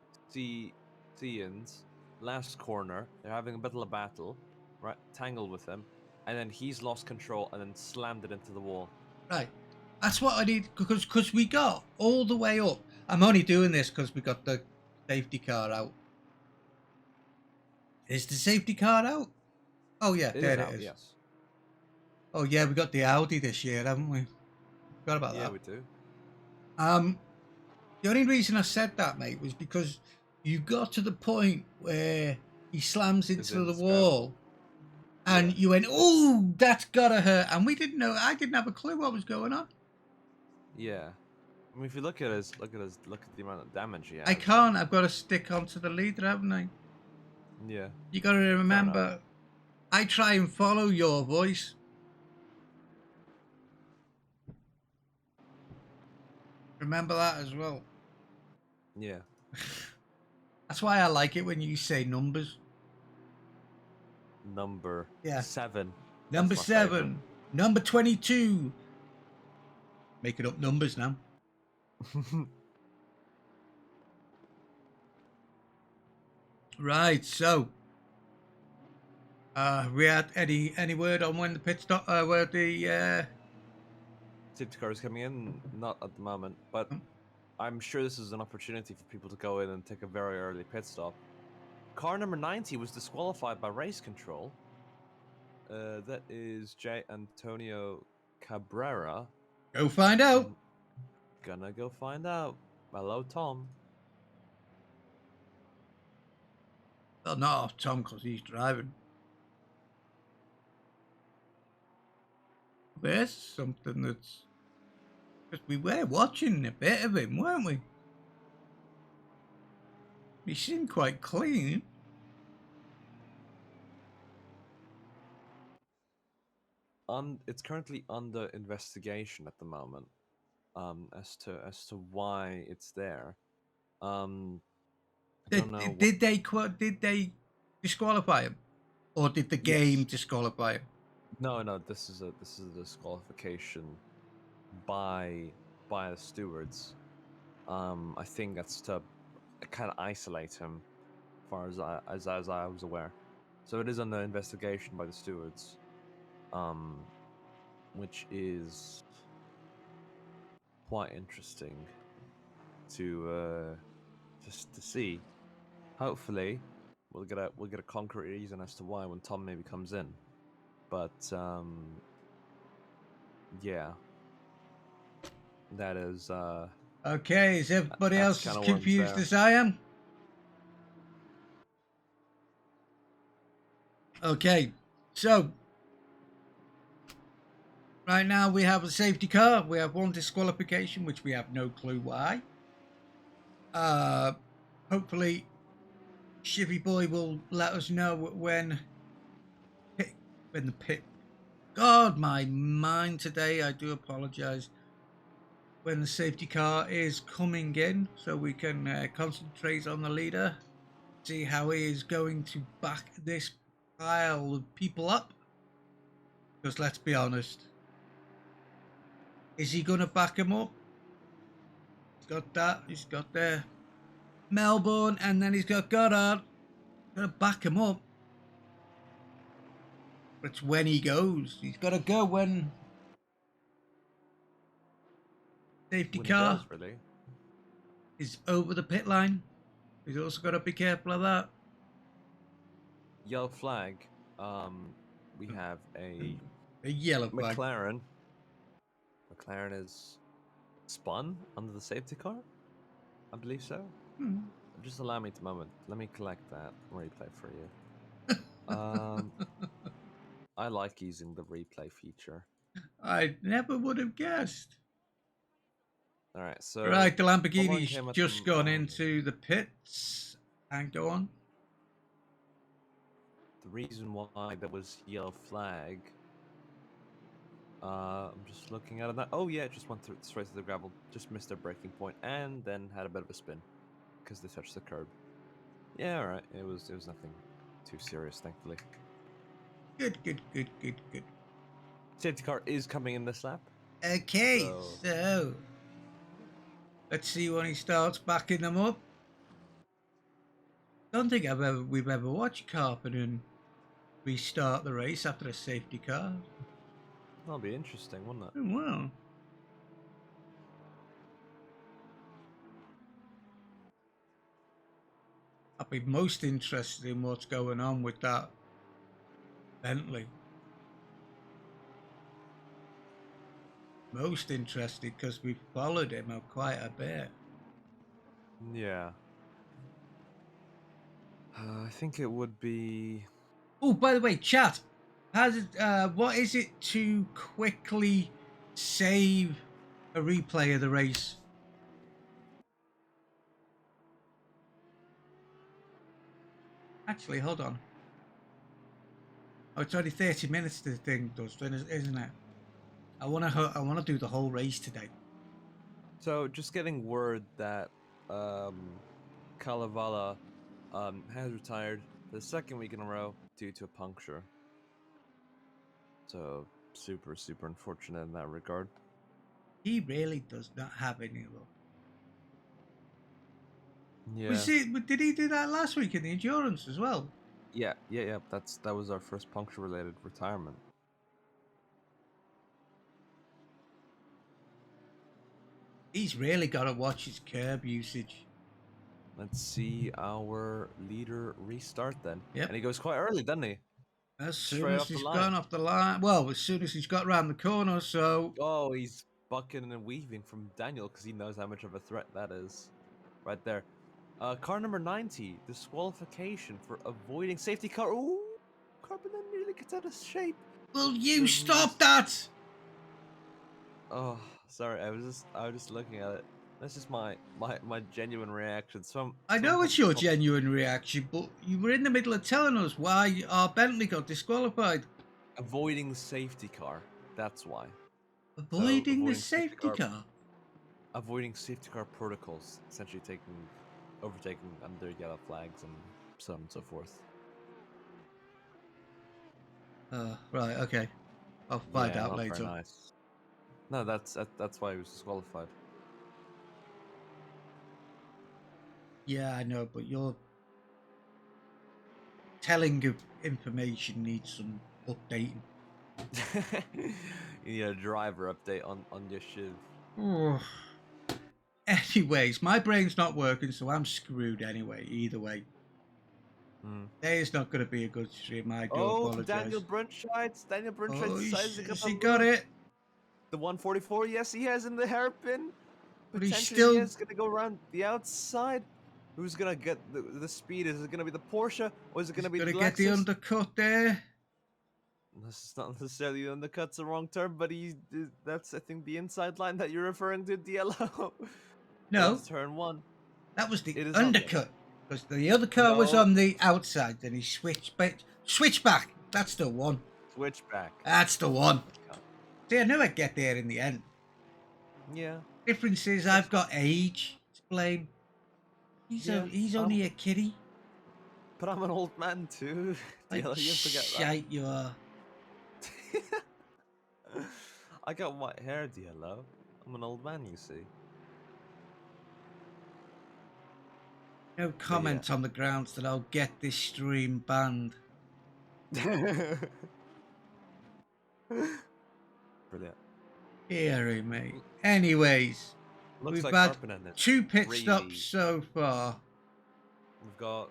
last corner. They're having a bit of a battle, right? Tangled with him, and then he's lost control and then slammed it into the wall. Right. That's what I need, because we got all the way up. I'm only doing this because we got the safety car out. Is the safety car out? Oh, yeah, there it is. Yes. Oh, yeah, we got the Audi this year, haven't we? Forgot about that. Yeah, we do. The only reason I said that, mate, was because you got to the point where he slams into the wall, and you went, "Oh, that's gotta hurt," and we didn't know. I didn't have a clue what was going on. Yeah, I mean, if you look at the amount of damage he has. I can't. I've got to stick onto the leader, haven't I? Yeah. You got to remember, I try and follow your voice. Remember that as well. Yeah. That's why I like it when you say numbers. Number 7. Number 7. Number 22. Making up numbers now. Right, so we had any word on when the pit stop where the safety car is coming in? Not at the moment, but I'm sure this is an opportunity for people to go in and take a very early pit stop. car number 90 was disqualified by race control. That is J. Antonio Cabrera. Go find out. Gonna go find out. Hello, Tom. Well, not off Tom because he's driving. There's something that's... Because we were watching a bit of him, weren't we? He seemed quite clean. It's currently under investigation at the moment. As to why it's there. I don't know. Did they disqualify him, or did the game disqualify him? No. This is a disqualification by the stewards. I think that's to kind of isolate him, as far as I was aware. So it is under investigation by the stewards, which is quite interesting to just to see. Hopefully, we'll get a concrete reason as to why when Tom maybe comes in. But yeah, that is Okay, is everybody that's else as kinda where I'm confused there. as I am? Okay, so right now we have a safety car. We have one disqualification, which we have no clue why. Hopefully, Shivy Boy will let us know when the pit. God, my mind today. I do apologise. When the safety car is coming in, so we can concentrate on the leader, see how he is going to back this pile of people up. Because let's be honest, is he going to back him up? He's got that. He's got there Melbourne, and then he's got Goddard. Going to back him up. But it's when he goes. He's got to go when safety when car he does, really. is over the pit line. He's also got to be careful of that. Yellow flag. We have a yellow flag. McLaren. McLaren is spun under the safety car. I believe so. Just allow me a moment. Let me collect that replay for you. I like using the replay feature. I never would have guessed. All right, so Right, the following Lamborghini's him at just the gone moment, into the pits. And go on. the reason why that was yellow flag. I'm just looking at it now. Oh yeah, it just went straight to the gravel. Just missed their braking point and then had a bit of a spin because they touched the curb. Yeah, all right. It was nothing too serious, thankfully. Good. Safety car is coming in this lap. Okay, so let's see when he starts backing them up. Don't think we've ever watched Carpenter restart the race after a safety car. That'll be interesting, wouldn't it? Oh, wow. I'd be most interested in what's going on with that Bentley. Most interested because we've followed him quite a bit. Yeah. I think it would be. Oh, by the way, chat. What is it to quickly save a replay of the race? Actually, hold on. Oh, it's only 30 minutes the thing does, isn't it? I want to do the whole race today. So, just getting word that Kalevala has retired for the second week in a row due to a puncture. So, super unfortunate in that regard. He really does not have any luck. Yeah. Did he do that last week in the endurance as well? Yeah. That was our first puncture-related retirement. He's really got to watch his curb usage. Let's see our leader restart then. Yep. And he goes quite early, doesn't he? As soon Straight as off the he's line. gone off the line. Well, as soon as he's got around the corner, so. Oh, he's bucking and weaving from Daniel because he knows how much of a threat that is. Right there. Car number 90, disqualification for avoiding safety car. Ooh, Carpenter nearly gets out of shape. Will you Doesn't stop use- that? Oh, sorry. I was just looking at it. That's just my genuine reaction. I know it's your genuine reaction, but you were in the middle of telling us why our Bentley got disqualified. Avoiding the safety car. That's why. Avoiding the safety car. Avoiding safety car protocols, essentially overtaking under yellow flags and so on and so forth. Right, okay. I'll find out not later. very nice. No, that's why he was disqualified. Yeah, I know, but your telling of information needs some updating. You need a driver update on your shiv. Oh. Anyways, my brain's not working, so I'm screwed anyway, either way. Today is not going to be a good stream, I do apologize. Daniel Brunscheidt decides to Has he got it? The 144, yes he has in the hairpin. But he's Potentially still... he is going to go around the outside. Who's going to get the speed? Is it going to be the Porsche or is it going to be the Lexus? Get the undercut there. This is not necessarily the undercut's the wrong term, but that's, I think, the inside line that you're referring to, DLO. No. Turn 1. That was the undercut. Because the other car was on the outside, then he switched back. Switchback. That's the one. Switchback. That's the one. See, I knew I'd get there in the end. Yeah. Difference is I've got age to blame. He's only a kiddie. But I'm an old man too. Like, you forget shite you are. I got white hair, DLO. I'm an old man, you see. No comment on the grounds that I'll get this stream banned. Brilliant. Hear mate. Anyways, Looks we've like had 2 pit stops so far. We've got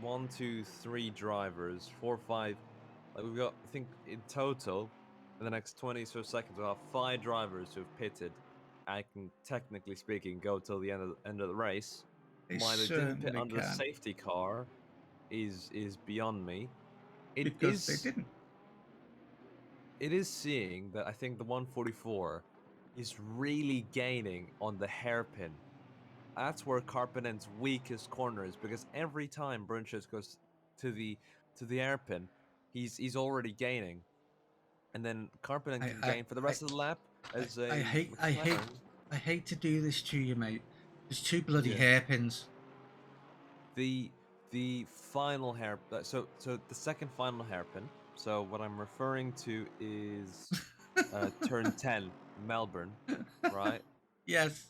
1, 2, 3 drivers, 4, 5. Like we've got, I think, in total, in the next 20 or so seconds, we'll have 5 drivers who have pitted. I can, technically speaking, go till the end of the race. Why they didn't pit under the safety car is beyond me. Because they didn't. It is seeing that I think the 144 is really gaining on the hairpin. That's where Karpinen's weakest corner is, because every time Brunscheidt goes to the hairpin, he's already gaining, and then Karpinen can gain for the rest of the lap. I hate to do this to you, mate. There's 2 bloody hairpins. The final hair. So the second final hairpin. So what I'm referring to is turn 10, Melbourne, right? Yes.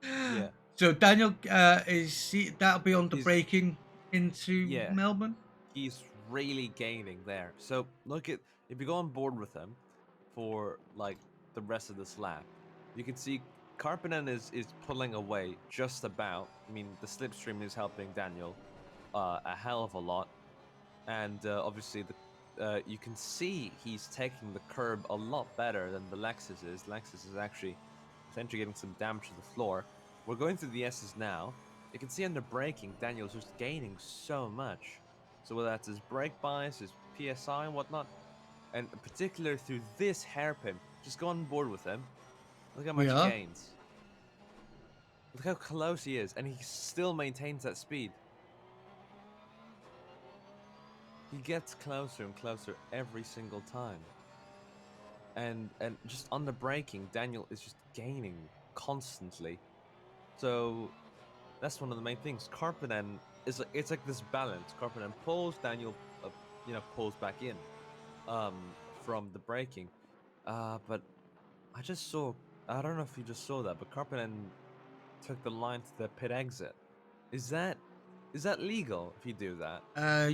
Yeah. So Daniel that'll be on the braking into Melbourne. He's really gaining there. So look at, if you go on board with him for like the rest of this lap, you can see Karpinen is pulling away just about. I mean, the slipstream is helping Daniel a hell of a lot, and obviously you can see he's taking the curb a lot better than the Lexus is. Lexus is actually potentially getting some damage to the floor. We're going through the S's now. You can see under braking, Daniel's just gaining so much. So whether that's his brake bias, his PSI and whatnot, and in particular through this hairpin, just go on board with him. Look how much he gains. Look how close he is, and he still maintains that speed. He gets closer and closer every single time. And just under braking, Daniel is just gaining constantly. So that's one of the main things. Karpinen is it's like this balance. Karpinen pulls, Daniel pulls back in from the braking. But I just saw, I don't know if you just saw that, but Karpinen took the line to the pit exit. Is that legal if you do that?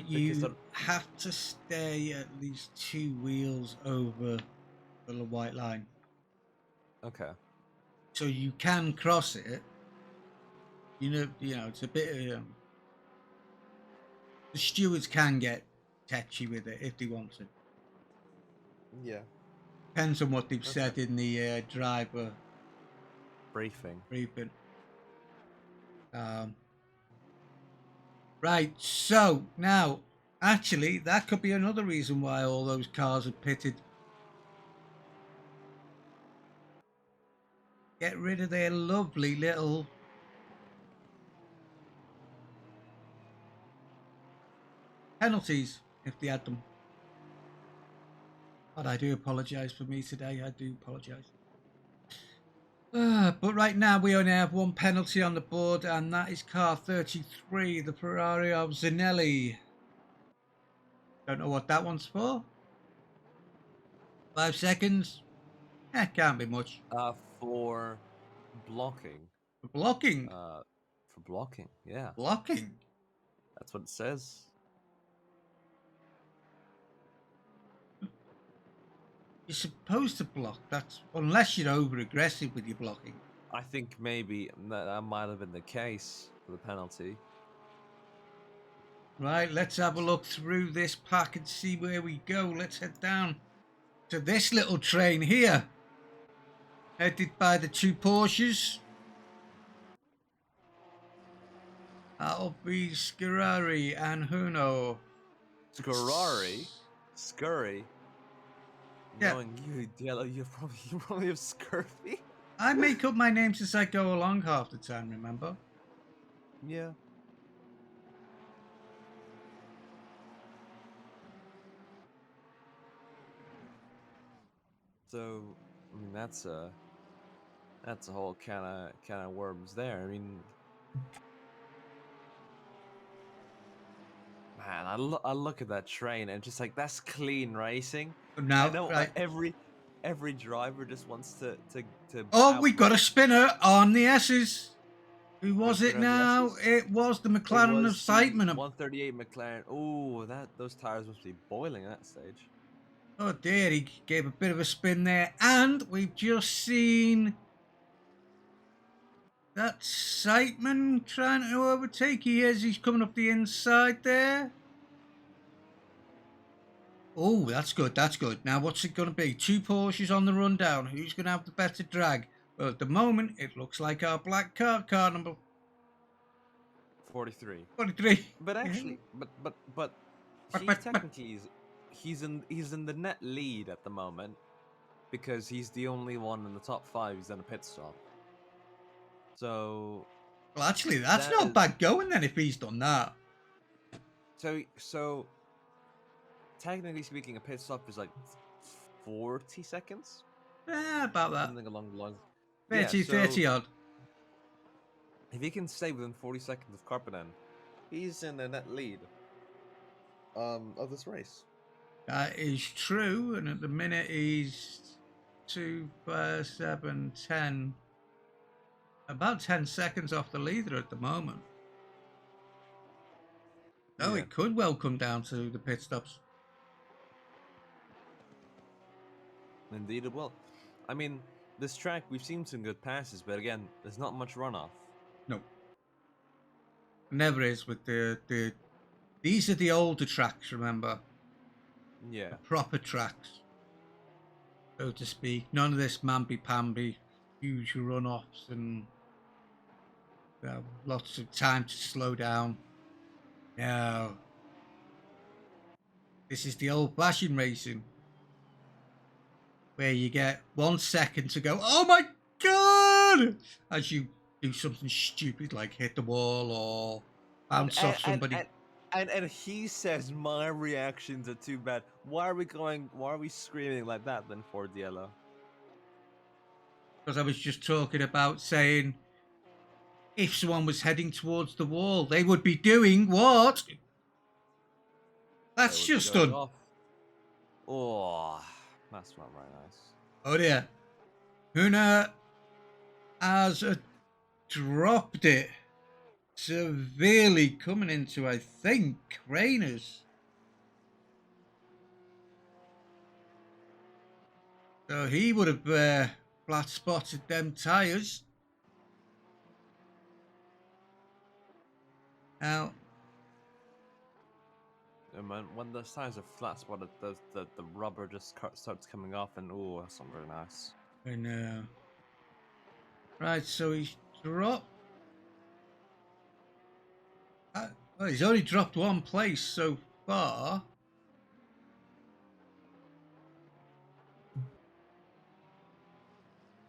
You have to stay at least 2 wheels over the white line. Okay. So you can cross it, it's a bit. The stewards can get touchy with it if they want to. Yeah. Depends on what they've Okay. said in the driver Briefing. Right, so now, actually, that could be another reason why all those cars are pitted. Get rid of their lovely little penalties if they had them. But I do apologise for me today. I do apologise. But right now we only have one penalty on the board, and that is car 33, the Ferrari of Zanelli. Don't know what that one's for. 5 seconds. Can't be much. For blocking. For blocking. For blocking. Yeah. Blocking. That's what it says. You're supposed to block. That's unless you're over aggressive with your blocking. I think maybe that might have been the case for the penalty. Right, let's have a look through this pack and see where we go. Let's head down to this little train here. Headed by the two Porsches. That'll be Scarari and Huno. Scurry. Yeah. Knowing you, Yellow, you probably have scurvy. I make up my names as I go along half the time, remember? Yeah. So, I mean, that's a whole kind of worms there. I mean, man, I look at that train and just like that's clean racing. Now, I know right. every driver just wants to. Oh, we got a spinner on the S's. Who was it spinner on the now? S's? It was the McLaren of Sightman. 138 McLaren. Oh, those tires must be boiling at that stage. Oh dear, he gave a bit of a spin there. And we've just seen that Sightman trying to overtake. He is. He's coming up the inside there. Oh, that's good. That's good. Now, what's it going to be? Two Porsches on the rundown. Who's going to have the better drag? Well, at the moment, it looks like our black car number 43. 43. But actually, but technically he's in the net lead at the moment because he's the only one in the top 5 who's done a pit stop. So, well, actually, that's not bad going then if he's done that. So technically speaking, a pit stop is like 40 seconds. Yeah, about that. Something along the lines. 30 odd. If he can stay within 40 seconds of Carpenen, he's in the net lead of this race. That is true, and at the minute he's 2, 5, 7, 10. About 10 seconds off the leader at the moment. Oh, Yeah. it could well come down to the pit stops. Indeed it will. I mean, this track, we've seen some good passes, but again, there's not much runoff. No. Never is with the these are the older tracks, remember? Yeah. The proper tracks, so to speak. None of this mamby-pamby, huge runoffs and lots of time to slow down. No. This is the old-fashioned racing, where you get 1 second to go, oh my god, as you do something stupid like hit the wall or bounce off somebody. And he says my reactions are too bad. Why are we screaming like that then, Ford Yellow? Because I was just talking about saying if someone was heading towards the wall, they would be doing what? That's just done. Oh, that's not very nice. Oh dear. Huna has dropped it severely coming into, I think, Rainers. So he would have flat spotted them tyres. Now, And when the tires are flat spot, the rubber just starts coming off, and oh, that's not very nice. I know. Right, so he's dropped. Well, he's only dropped one place so far.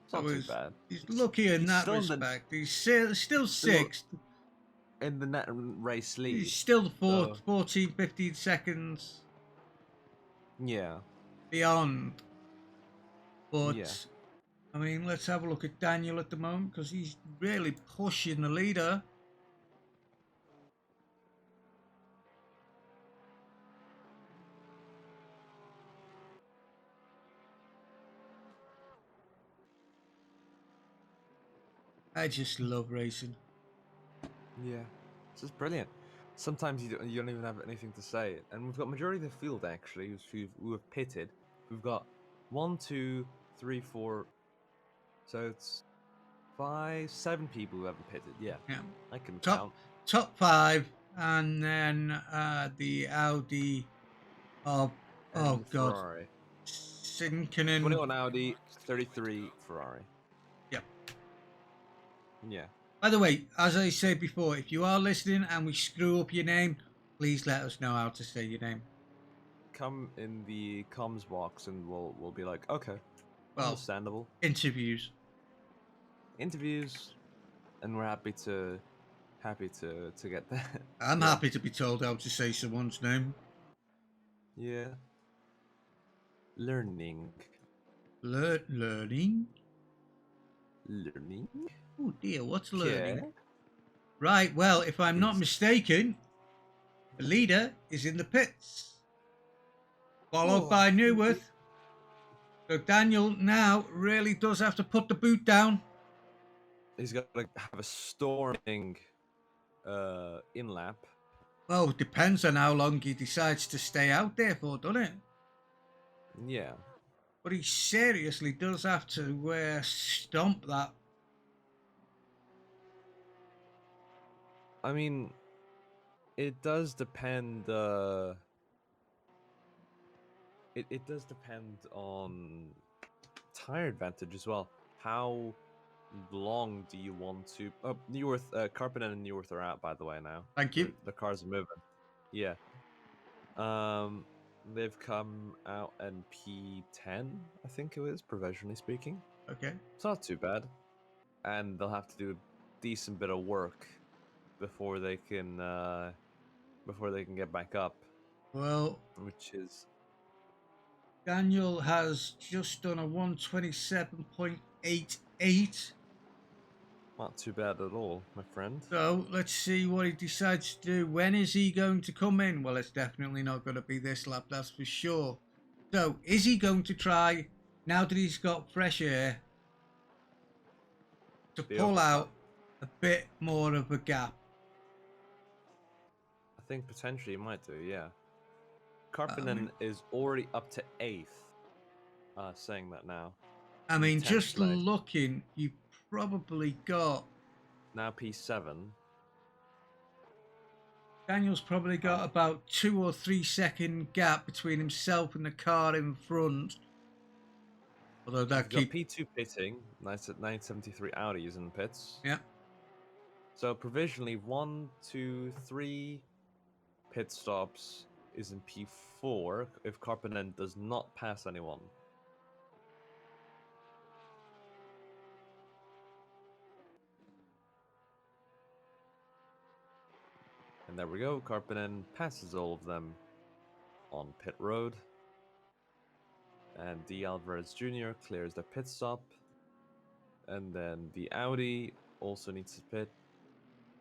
It's not So too bad. he's lucky in He's that still in the- respect. He's still sixth. In the net race lead. He's still the so, 14, 15 seconds yeah. beyond. But, Yeah. I mean, let's have a look at Daniel at the moment because he's really pushing the leader. I just love racing. Yeah. This is brilliant. Sometimes you don't even have anything to say. And we've got majority of the field, actually, who have pitted. We've got 1, 2, 3, 4... So it's 5, 7 people who haven't pitted. Yeah. I can count. Top 5, and then the Audi of And God, Ferrari. Sinkinen. 21 Audi, 33 Ferrari. Yep. Yeah. By the way, as I said before, if you are listening and we screw up your name, please let us know how to say your name. Come in the comms box and we'll be like, okay, well, understandable. Interviews, and we're happy to get that. I'm happy to be told how to say someone's name. Yeah. Learning. Learning. Oh dear, what's learning? Yeah. Right, well, if I'm not mistaken, the leader is in the pits, followed by Newworth. So Daniel now really does have to put the boot down. He's got to have a storming in lap. Well, it depends on how long he decides to stay out there for, doesn't it? Yeah. But he seriously does have to stomp that. I mean, it does depend. It does depend on tire advantage as well. How long do you want to? Oh, Newworth, Carpenter and Newworth are out, by the way, now. Thank you. The cars are moving. Yeah. They've come out in P10, I think it is, provisionally speaking. Okay. It's not too bad, and they'll have to do a decent bit of work before they can get back up. Well, which is Daniel has just done a 127.88. not too bad at all, my friend. So let's see what he decides to do. When is he going to come in? Well, it's definitely not going to be this lap, that's for sure. So is he going to try, now that he's got fresh air, to pull out a bit more of a gap? I think potentially he might do, yeah. Karppinen is already up to 8th, saying that now. I mean, just looking, you probably got... Now P7. Daniel's probably got about 2 or 3 second gap between himself and the car in front. Although that P2 pitting, nice at 973 Audis in the pits. Yeah. So provisionally 1, 2, 3 pit stops is in P4 if Karppinen does not pass anyone. And there we go, Karppinen passes all of them on pit road. And D. Alvarez Jr. clears the pit stop. And then the Audi also needs to pit.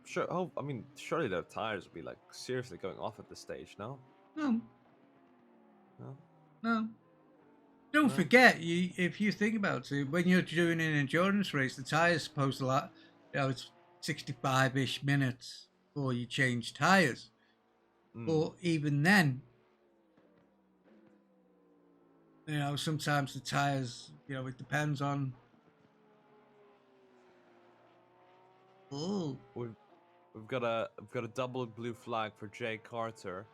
Sure, I mean, surely their tires will be like seriously going off at this stage, no? No. No? No. Don't forget, if you think about it, when you're doing an endurance race, the tyres supposed to last, it's 65-ish minutes before you change tyres. But even then, sometimes the tyres, it depends on... Oh. We've got a double blue flag for Jay Carter.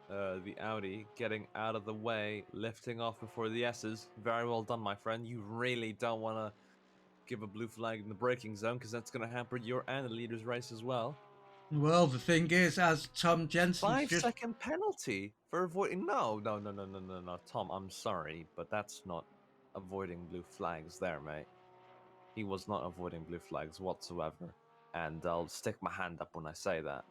The Audi getting out of the way, lifting off before the S's. Very well done, my friend. You really don't want to give a blue flag in the braking zone because that's going to hamper your and the leader's race as well. Well, the thing is, as Tom Jensen's 5-second penalty for avoiding. No, Tom, I'm sorry, but that's not avoiding blue flags there, mate. He was not avoiding blue flags whatsoever. And I'll stick my hand up when I say that.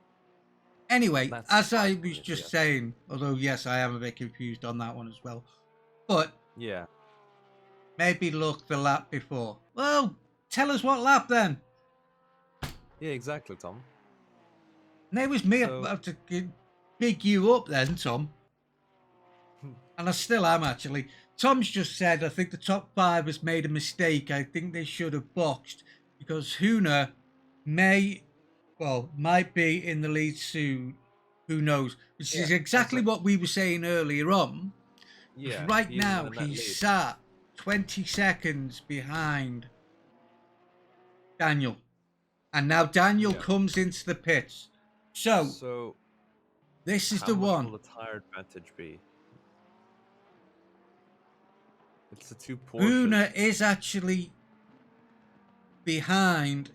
Anyway, That's as I fine, was yeah. just saying, although yes, I am a bit confused on that one as well. But Yeah. maybe look the lap before. Well, tell us what lap then. Yeah, exactly, Tom. And it was me So- about to big you up then, Tom. And I still am, actually. Tom's just said, I think the top 5 has made a mistake. I think they should have boxed because Huna might be in the lead soon. Who knows? Which is exactly what we were saying earlier on. Yeah. Right he is now, in that he's lead. sat 20 seconds behind Daniel. And now Daniel comes into the pits. So this is how the much one. will the tire advantage be? It's the two Porsches. Una is actually behind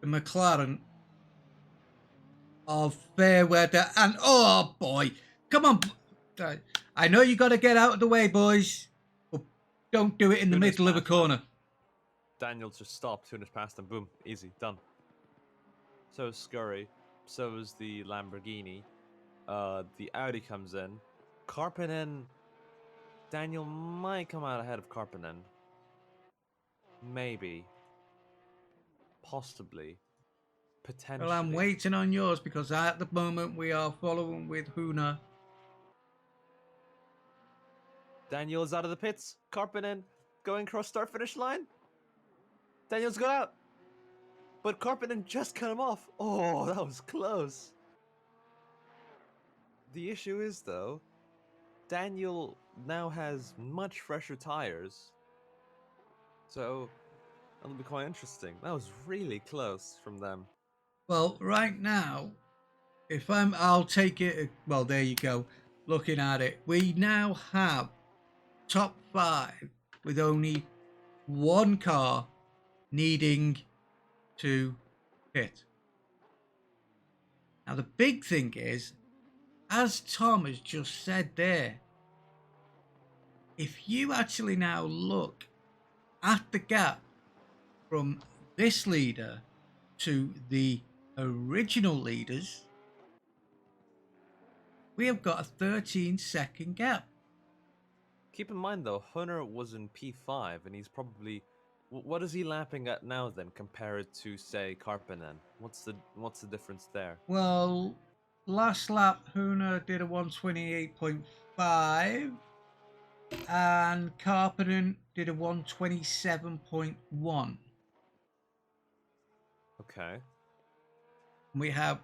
the McLaren of Fairweather and oh boy, come on! I know you got to get out of the way, boys, but don't do it in the Una's middle of a passed corner. Daniel just stopped. Tuna's passed him. Boom, easy, done. So is Scurry. So is the Lamborghini. The Audi comes in. Karppinen. Daniel might come out ahead of Karppinen. Maybe. Possibly. Potentially. Well, I'm waiting on yours because at the moment we are following with Huna. Daniel's out of the pits. Karppinen going cross start finish line. Daniel's got out. But Karppinen just cut him off. Oh, that was close. The issue is, though, Daniel now has much fresher tires. So, that'll be quite interesting. That was really close from them. Well, right now, I'll take it. Well, there you go. Looking at it, we now have top 5 with only one car needing to pit. Now, the big thing is, as Tom has just said there, if you actually now look at the gap from this leader to the original leaders, we have got a 13-second gap. Keep in mind, though, Hunter was in P5, and he's probably... What is he lapping at now, then, compared to, say, Karppinen? What's the difference there? Well, last lap, Huna did a 128.5, and Karppinen did a 127.1. Okay. We have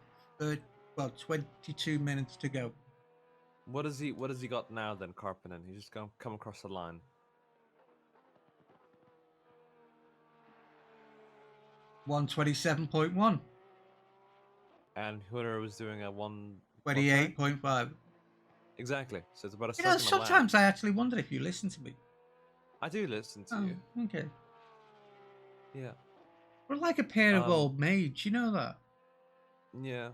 22 minutes to go. What has he got now, then, Karppinen? He's just gonna come across the line. $127.1. And Hunter was doing a 28.5. Exactly. So it's about a You know, second a lap. sometimes I actually wonder if you listen to me. I do listen to you. Okay. Yeah. We're like a pair of old maids, you know that? Yeah.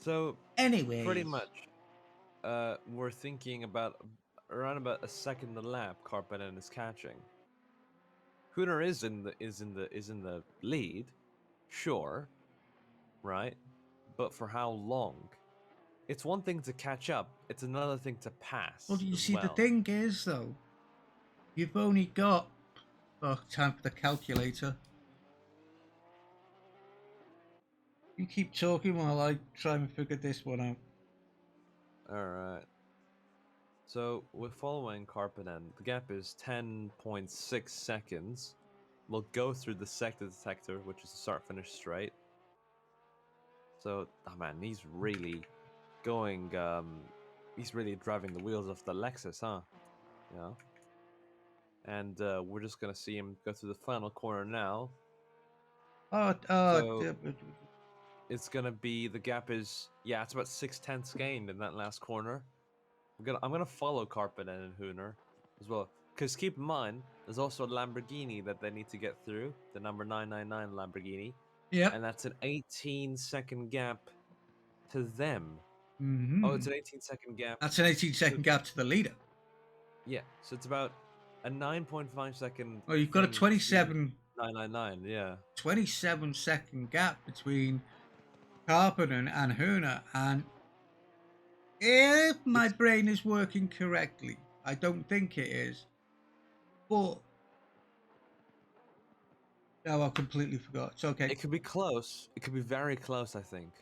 So anyway, pretty much, we're thinking about around about a second a lap. Karppinen is catching. Hunter is in the lead, sure, right? But for how long? It's one thing to catch up. It's another thing to pass. Well, you as see, well. the thing is, though, you've only got... Oh, time for the calculator. You keep talking while I try and figure this one out. Alright. So, we're following Karppinen. The gap is 10.6 seconds. We'll go through the sector detector, which is the start-finish straight. So, oh man, he's really going, he's really driving the wheels off the Lexus, huh? Yeah. And we're just gonna see him go through the final corner now. So it's gonna be, the gap is, yeah, it's about 6/10 gained in that last corner. I'm gonna follow Karppinen and Hooner as well, because keep in mind there's also a Lamborghini that they need to get through, the number 999 Lamborghini, Yep. and that's an 18-second gap to them. Oh, it's Mm-hmm. an 18-second gap. That's an 18-second gap to the leader. Yeah, so it's about a 9.5-second Oh, you've got a thing to 27 999. Yeah, 27-second gap between Carpenter and Hooner. And if my it's brain is working correctly, I don't think it is, but no, I completely forgot. It's okay. it could be close. It could be very close, I think.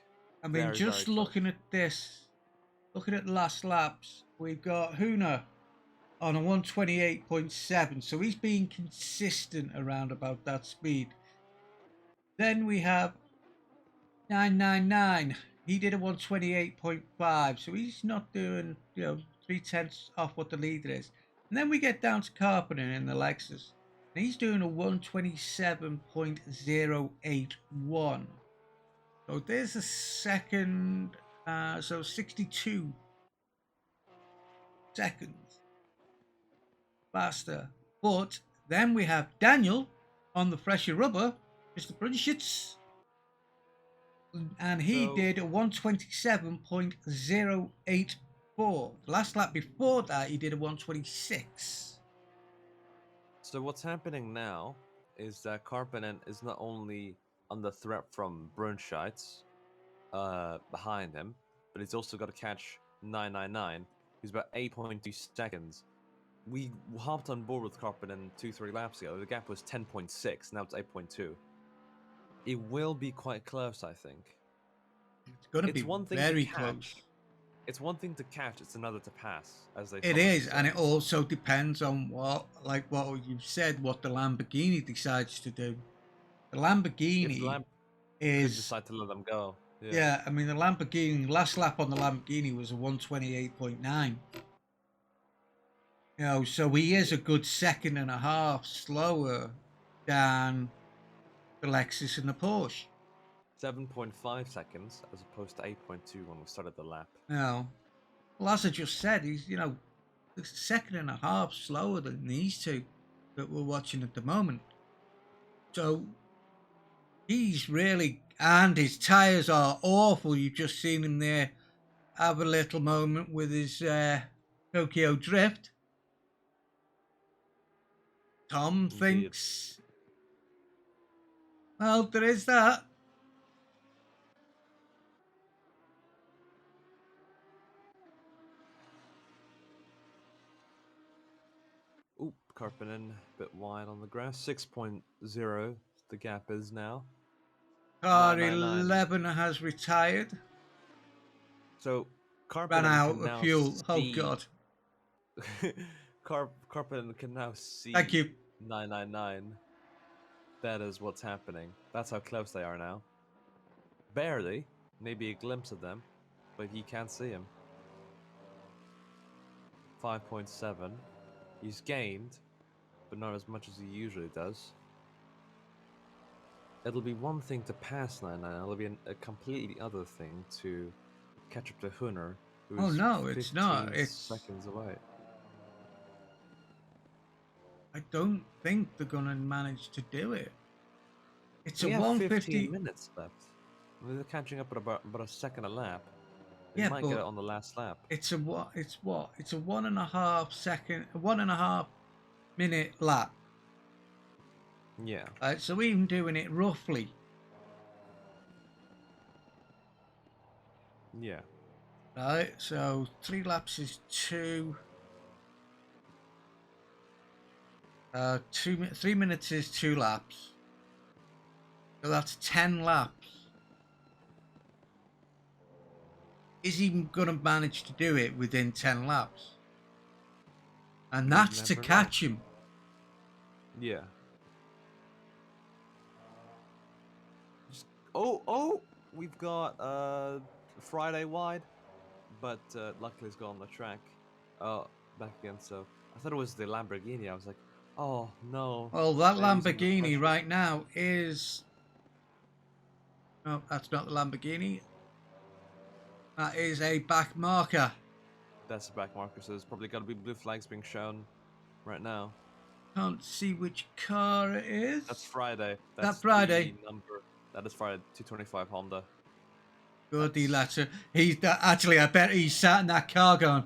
I mean, Very, very just close. looking at this, looking at the last laps, we've got Hooner on a 128.7, so he's being consistent around about that speed. Then we have 999. He did a 128.5, so he's not doing, 3/10 off what the leader is. And then we get down to Carpenter in the Lexus, and he's doing a 127.081. So there's a second, so 62 seconds faster. But then we have Daniel on the fresher rubber, Mr. Brunschitz, and he did a 127.084. The last lap before that, he did a 126. So what's happening now is that Karppinen is not only under threat from Brunschitz behind him, but he's also got to catch 999. He's about 8.2 seconds. We hopped on board with Karppinen 2-3 laps ago. The gap was 10.6. Now it's 8.2. It will be quite close, I think. It's going to be one thing very to catch. close. It's one thing to catch, it's another to pass, as they It commonly is, say. and it also depends on what you've said, what the Lamborghini decides to do. The Lamborghini If Lamb could decide to let them go. Yeah, I mean, the Lamborghini, last lap on the Lamborghini was a 128.9. So he is a good second and a half slower than the Lexus and the Porsche. 7.5 seconds as opposed to 8.2 when we started the lap. Well, as I just said, he's, a second and a half slower than these two that we're watching at the moment. So he's really, and his tyres are awful. You've just seen him there have a little moment with his Tokyo Drift. Tom Indeed. thinks, well, there is that. Oop, Karppinen a bit wide on the grass. 6.0 the gap is now. Car 999. 11 has retired. So Karppinen Ran out can of now fuel. see... Oh, God. Karppinen can now see Thank you. 999. That is what's happening. That's how close they are now. Barely. Maybe a glimpse of them. But he can't see him. 5.7. He's gained, but not as much as he usually does. It'll be one thing to pass 999. It'll be a completely other thing to catch up to Hooner, who is no, it's not. 15 It's seconds away. I don't think they're gonna manage to do it. It's We a have 150 15 minutes left. I mean, they're catching up at about a second a lap. They might get it on the last lap. It's a what? It's 1.5 second, 1.5 minute lap. Yeah. So even doing it roughly. Yeah. Right, so 3 laps is 2. 3 minutes is 2 laps. So that's 10 laps. Is he going to manage to do it within 10 laps? And that's to catch him. Yeah. Oh, we've got Friday wide, but luckily it's got on the track. Back again. So I thought it was the Lamborghini. I was like, oh no. Well, that Lamborghini right now is No, that's not the Lamborghini. That is a back marker. That's the back marker, so there's probably got to be blue flags being shown right now. Can't see which car it is. That's Friday. That That's Friday. the number. That is Friday. 225 Honda. Goody latter. Actually, I bet he sat in that car going,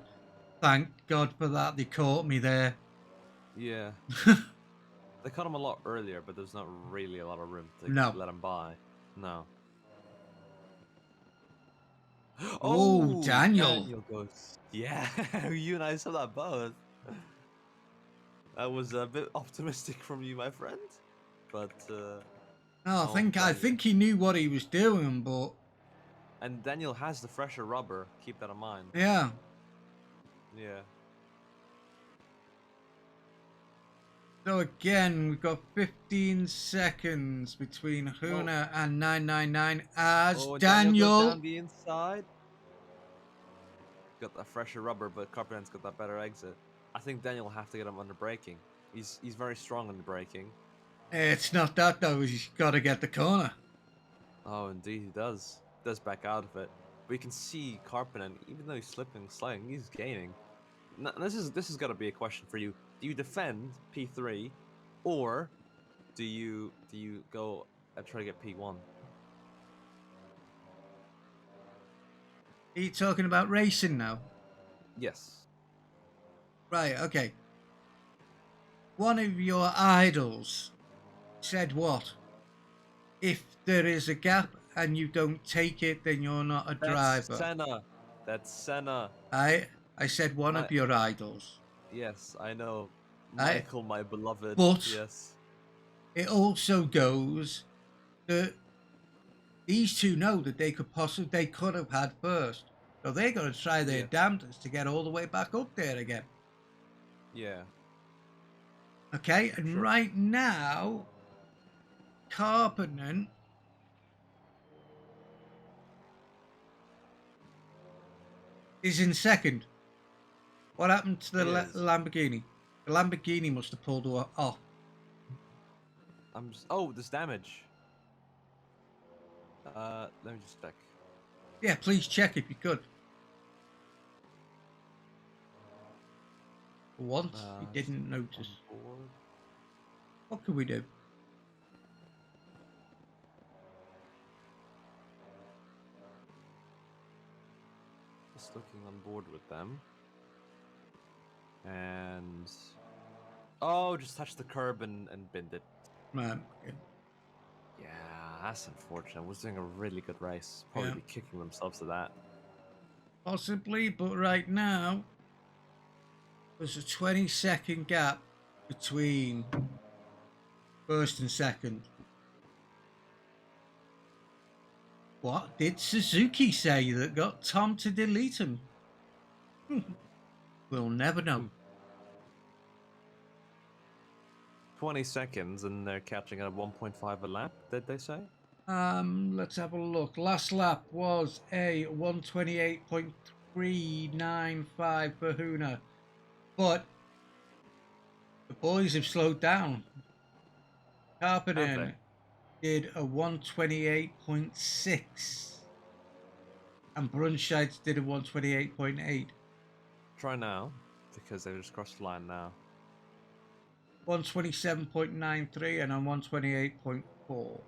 thank God for that. They caught me there. Yeah. They caught him a lot earlier, but there's not really a lot of room to No. let him by. No. Oh, Daniel. Daniel goes. Yeah, you and I saw that both. That was a bit optimistic from you, my friend. But No, I think he knew what he was doing, but and Daniel has the fresher rubber. Keep that in mind. yeah. Yeah. So again, we've got 15 seconds between Huna and 999 as Daniel goes Daniel. down the inside. Got that fresher rubber, but Carpenter's got that better exit. I think Daniel will have to get him under braking. He's very strong under braking. It's not that though. He's got to get the corner. Oh, indeed he does. Does back out of it. But you can see Carpenter, even though he's slipping, sliding, he's gaining. Now, this is got to be a question for you. Do you defend P3, or do you go and try to get P1? Are you talking about racing now? Yes. Right, okay. One of your idols said what? If there is a gap and you don't take it, then you're not a driver. Senna. That's Senna. I said one of your idols. Yes, I know. Michael, my beloved. But yes. It also goes that these two know that they could have had first. So they're going to try their damnedest to get all the way back up there again. Yeah. Okay, and right now, Carpenter is in second. What happened to the Lamborghini? The Lamborghini must have pulled off. Oh, there's damage. Let me just check. Yeah, please check if you could. For once, you didn't notice. What can we do? Just looking on board with them. And... Oh, just touched the curb and binned it. Man. Okay. Yeah, that's unfortunate. Was doing a really good race. Probably be kicking themselves to that. Possibly, but right now, there's a 20-second gap between first and second. What did Suzuki say that got Tom to delete him? We'll never know. 20 seconds and they're catching at 1.5 a lap, did they say? Let's have a look. Last lap was a 128.395 for Huna. But the boys have slowed down. Carpenter did a 128.6. And Brunscheid's did a 128.8. Try now, because they just crossed the line now. 127.93 and I'm 128.4.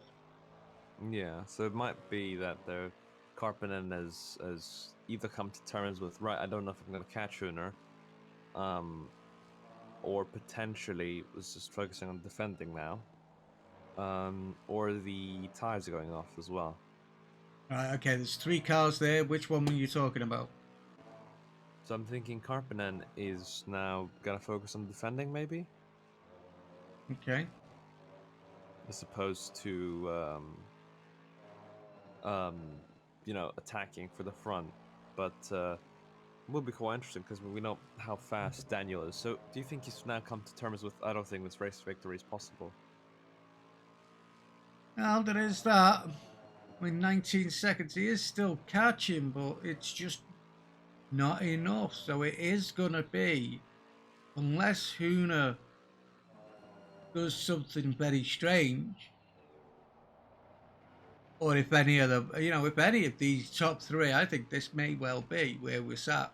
Yeah, so it might be that their Carpenter has either come to terms with, right, I don't know if I'm going to catch Hooner, or potentially was just focusing on defending now, or the tires are going off as well. Right, okay, there's 3 cars there. Which one were you talking about? So I'm thinking Karppinen is now going to focus on defending, maybe? Okay. As opposed to, you know, attacking for the front. But it will be quite interesting because we know how fast Daniel is. So do you think he's now come to terms with, I don't think this race victory is possible? Well, there is that. I mean, 19 seconds. He is still catching, but it's just not enough. So it is going to be, unless Huna does something very strange, or if any of the, if any of these top three, I think this may well be where we're sat.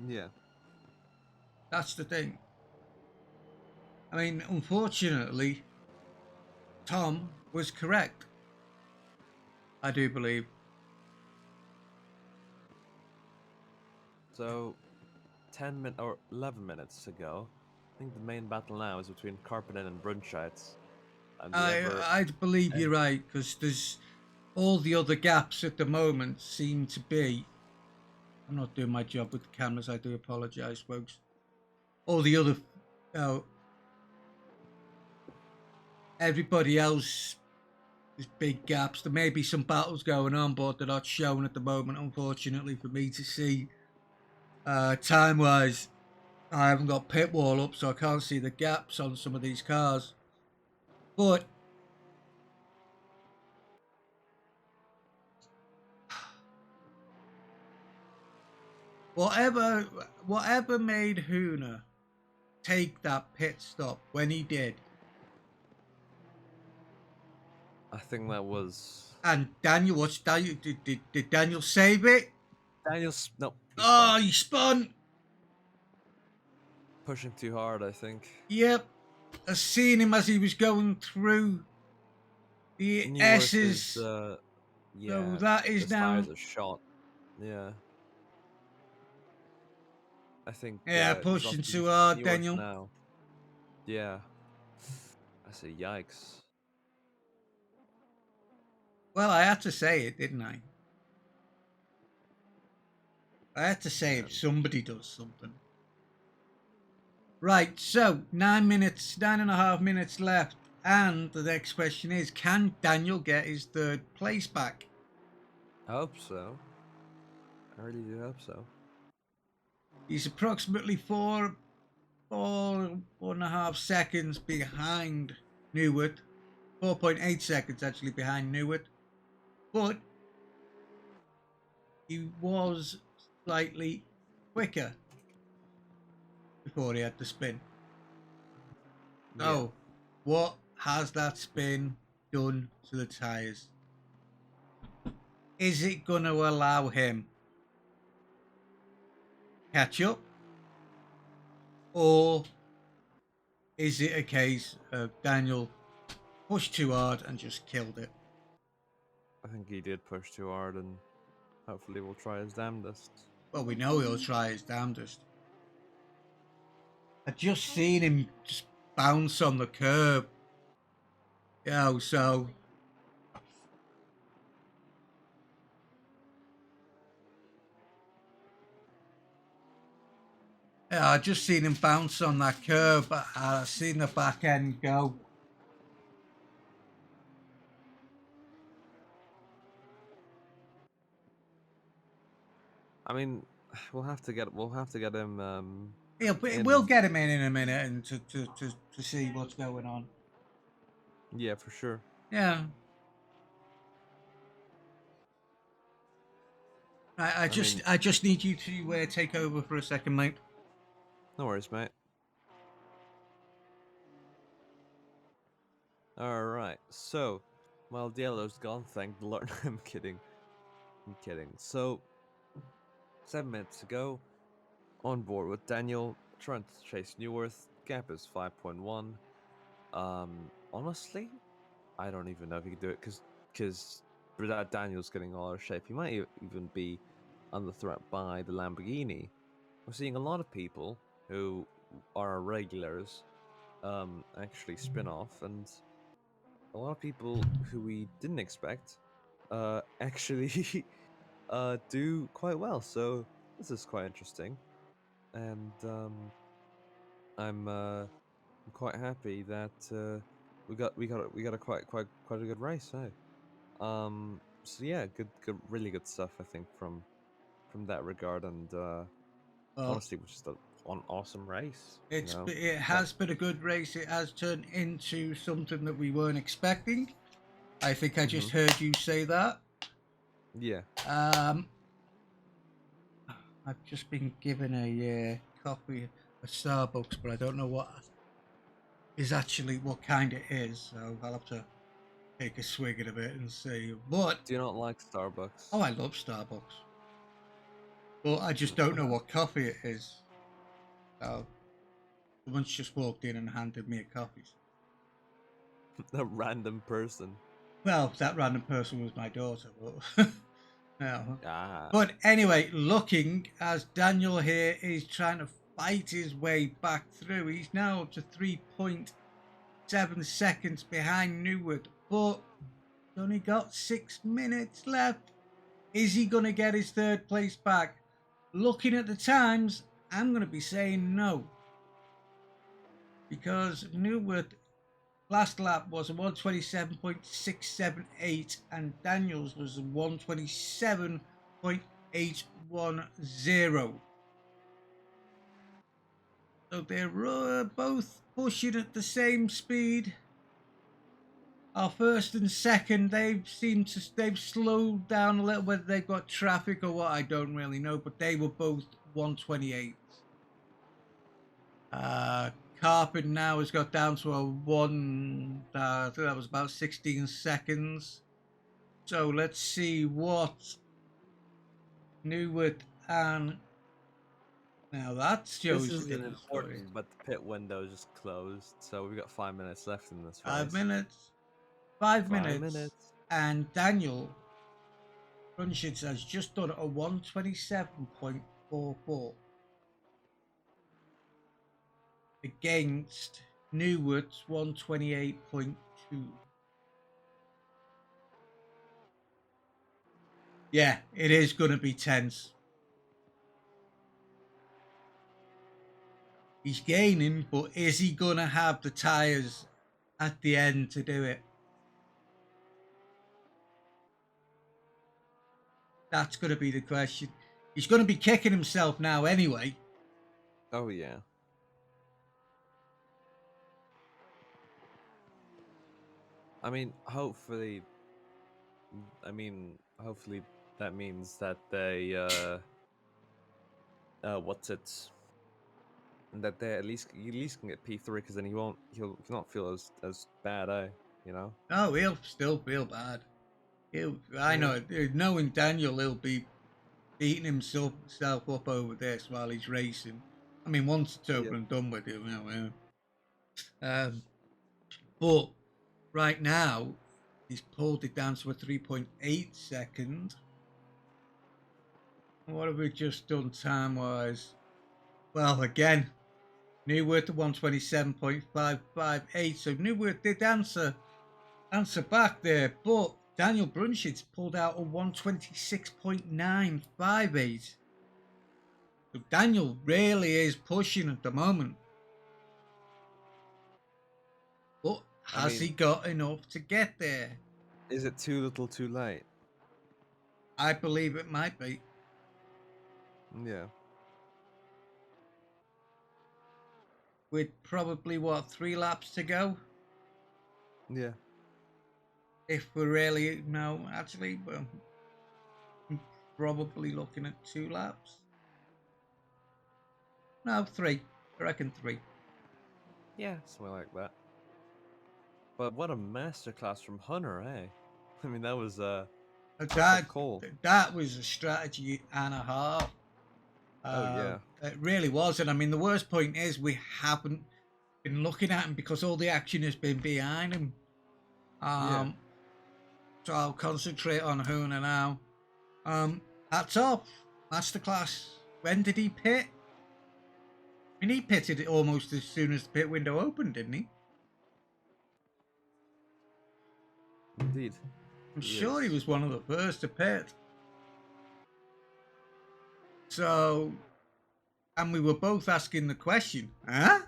Yeah. That's the thing. I mean, unfortunately, Tom was correct. I do believe. So, 11 minutes ago, I think the main battle now is between Karpinen and Brunscheidt. And I believe you're right, because there's all the other gaps at the moment seem to be. I'm not doing my job with the cameras. I do apologise, folks. All the other, everybody else, there's big gaps. There may be some battles going on, but they're not shown at the moment, unfortunately, for me to see. Time wise, I haven't got pit wall up, so I can't see the gaps on some of these cars. But whatever made Hoona take that pit stop when he did, I think that was and Daniel, what's Daniel? Did Daniel save it? Daniel's. No. He spun. Pushing too hard, I think. Yep, I seen him as he was going through the S's. So that is now a shot. Yeah. I think. Pushing too hard, Daniel. Now. Yeah. I say yikes. Well, I had to say it, didn't I? I had to say if somebody does something. Right, so 9.5 minutes left. And the next question is, can Daniel get his third place back? I hope so. I really do hope so. He's approximately 4.5 seconds behind Newwood. 4.8 seconds actually behind Newwood. But he was slightly quicker before he had to spin. So, what has that spin done to the tyres? Is it going to allow him catch up? Or is it a case of Daniel pushed too hard and just killed it? I think he did push too hard, and hopefully we'll try his damnedest. Well, we know he'll try his damnedest. I just seen him just bounce on the curb. So I just seen him bounce on that curb. I seen the back end go. I mean, we'll have to get him. Yeah, we'll get him in a minute and to see what's going on. Yeah, for sure. Yeah. I just need you to take over for a second, mate. No worries, mate. Alright, so, while Dielo's gone, thank the Lord. I'm kidding. So, 7 minutes ago, on board with Daniel, trying to chase Newworth. Gap is 5.1. Honestly, I don't even know if he can do it, because without Daniel's getting all out of shape, he might even be under threat by the Lamborghini. We're seeing a lot of people who are regulars actually spin off, and a lot of people who we didn't expect actually do quite well. So this is quite interesting, and I'm quite happy that we got a quite a good race. So yeah, good, really good stuff. I think from that regard, and honestly, it was just an awesome race. It has been a good race. It has turned into something that we weren't expecting. I think I just heard you say that. Yeah. I've just been given a coffee at Starbucks, but I don't know what kind it is. So I'll have to take a swig at it and see. But Do you not like Starbucks? oh, I love Starbucks, but I just don't know what coffee it is. So someone's just walked in and handed me a coffee. A random person. Well, that random person was my daughter, but no. Ah. But anyway, looking as Daniel here is trying to fight his way back through. He's now up to 3.7 seconds behind Newwood, but he's only got 6 minutes left. Is he going to get his third place back? Looking at the times, I'm going to be saying no. Because Newwood last lap was a 127.678 and Daniels was a 127.810. So they're both pushing at the same speed. Our first and second, they've slowed down a little. Whether they've got traffic or what, I don't really know. But they were both 128. Carpet now has got down to a I think that was about 16 seconds. So let's see what Newwood and now that shows. This isn't important, but the pit window is just closed, so we've got 5 minutes left in this race. 5 minutes. 5 minutes. And Daniel Brunshitz has just done a 127.44 against Newwood's 128.2. Yeah, it is going to be tense. He's gaining, but is he going to have the tyres at the end to do it? That's going to be the question. He's going to be kicking himself now anyway. Oh, yeah. Hopefully that means that they, that they at least can get P3, because then he'll not feel as bad, you know? Oh, he'll still feel bad. I know, knowing Daniel, he'll be beating himself up over this while he's racing. I mean, once it's over and done with it, but right now, he's pulled it down to a 3.8 second. What have we just done time-wise? Well, again, Newwood to 127.558. So Newwood did answer back there, but Daniel Brunshitz pulled out a 126.958. So Daniel really is pushing at the moment. But has he got enough to get there? Is it too little too late? I believe it might be. Yeah. With probably, 3 laps to go? Yeah. If we're really, no, actually, well, I'm probably looking at 2 laps. No, 3. I reckon 3. Yeah, something like that. But what a masterclass from Hunter, eh? I mean, that was cool. That was a strategy and a half. It really was. And I mean, the worst point is we haven't been looking at him because all the action has been behind him. So I'll concentrate on Huna now. Hats off. Masterclass. When did he pit? I mean, he pitted it almost as soon as the pit window opened, didn't he? Indeed. I'm sure he was one of the first to pit. So, and we were both asking the question, huh?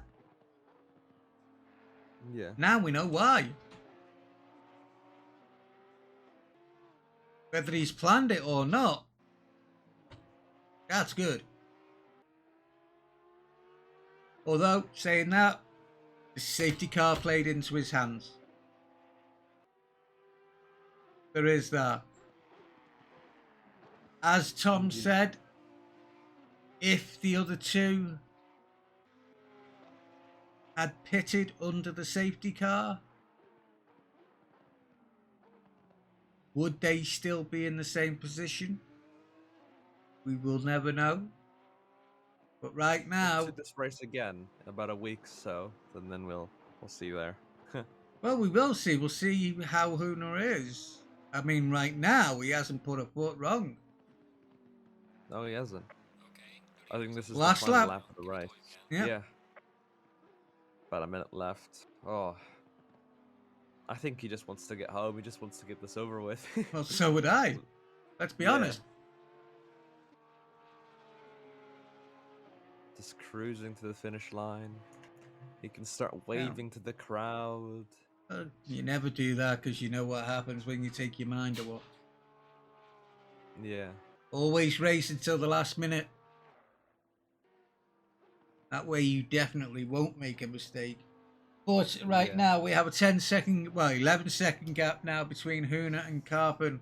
Yeah. Now we know why. Whether he's planned it or not, that's good. Although, saying that, the safety car played into his hands. There is that. As Tom said, if the other two had pitted under the safety car, Would they still be in the same position? We will never know. But right Let's do now, this race again in about a week, so and then we'll see there. well, we will see. We'll see how Huna is. I mean, right now, he hasn't put a foot wrong. No, he hasn't. I think this is the Last final lap. lap of the race. Yeah. Yeah. About a minute left. Oh. I think he just wants to get home. He just wants to get this over with. Well, so would I. Let's be Yeah. honest. Just cruising to the finish line. He can start waving to the crowd. You never do that because you know what happens when you take your mind off. Yeah. Always race until the last minute. That way you definitely won't make a mistake. But right now we have a 11-second gap now between Huna and Carpen.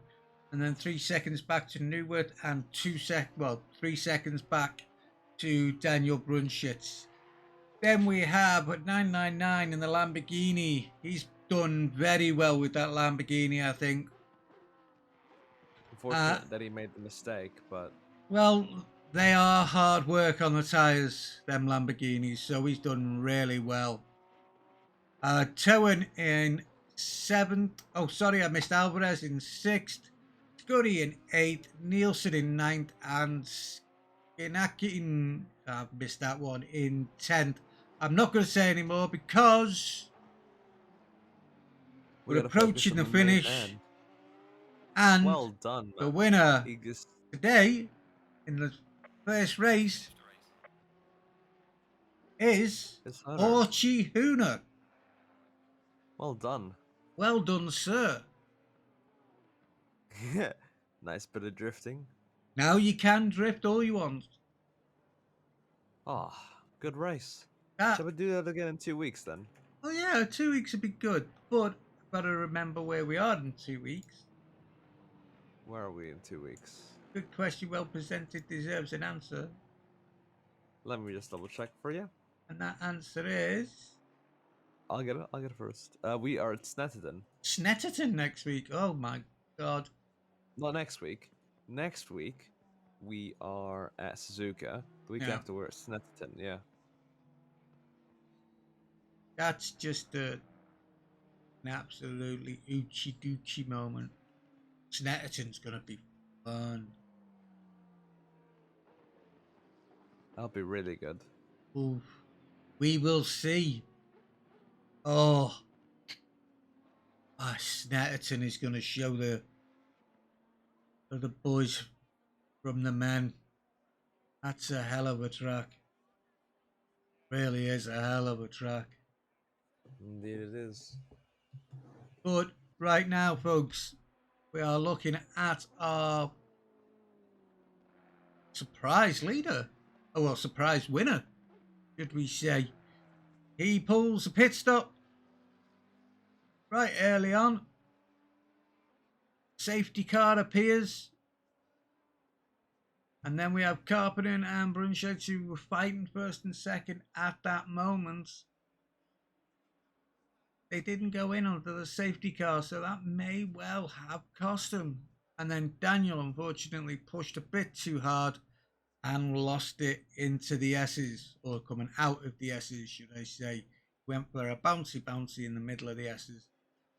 And then 3 seconds back to Newwood and 3 seconds back to Daniel Brunschitz. Then we have 999 in the Lamborghini. He's done very well with that Lamborghini, I think. Unfortunate that he made the mistake, but... Well, they are hard work on the tyres, them Lamborghinis, so he's done really well. Towen in 7th. Oh, sorry, I missed Alvarez in 6th. Scuddy in 8th. Nielsen in 9th. And Skinaki in... I've missed that one, in 10th. I'm not going to say any more because we're approaching the finish. And well done, man. The winner today in the first race is Orchie Huna. Well done. Well done, sir. Nice bit of drifting. Now you can drift all you want. Oh, good race. Shall we do that again in 2 weeks then? Oh yeah, 2 weeks would be good. But I've got to remember where we are in 2 weeks. Where are we in 2 weeks? Good question, well presented, deserves an answer. Let me just double check for you. And that answer is... I'll get it first. We are at Snetterton. Snetterton next week. Oh my god. Not next week. Next week, we are at Suzuka. The week after, we're at Snetterton, yeah. That's just an absolutely oochie doochie moment. Snetterton's going to be fun. That'll be really good. Oof. We will see. Oh. Snetterton is going to show the boys from the men. That's a hell of a track. Really is a hell of a track. Indeed it is. But right now, folks, we are looking at our surprise leader. Oh, well, surprise winner, should we say. He pulls a pit stop right early on. Safety car appears. And then we have Carpenter and Brunschitz who were fighting first and second at that moment. They didn't go in under the safety car, so that may well have cost them. And then Daniel unfortunately pushed a bit too hard and lost it into the S's, or coming out of the S's, should I say. Went for a bouncy in the middle of the S's,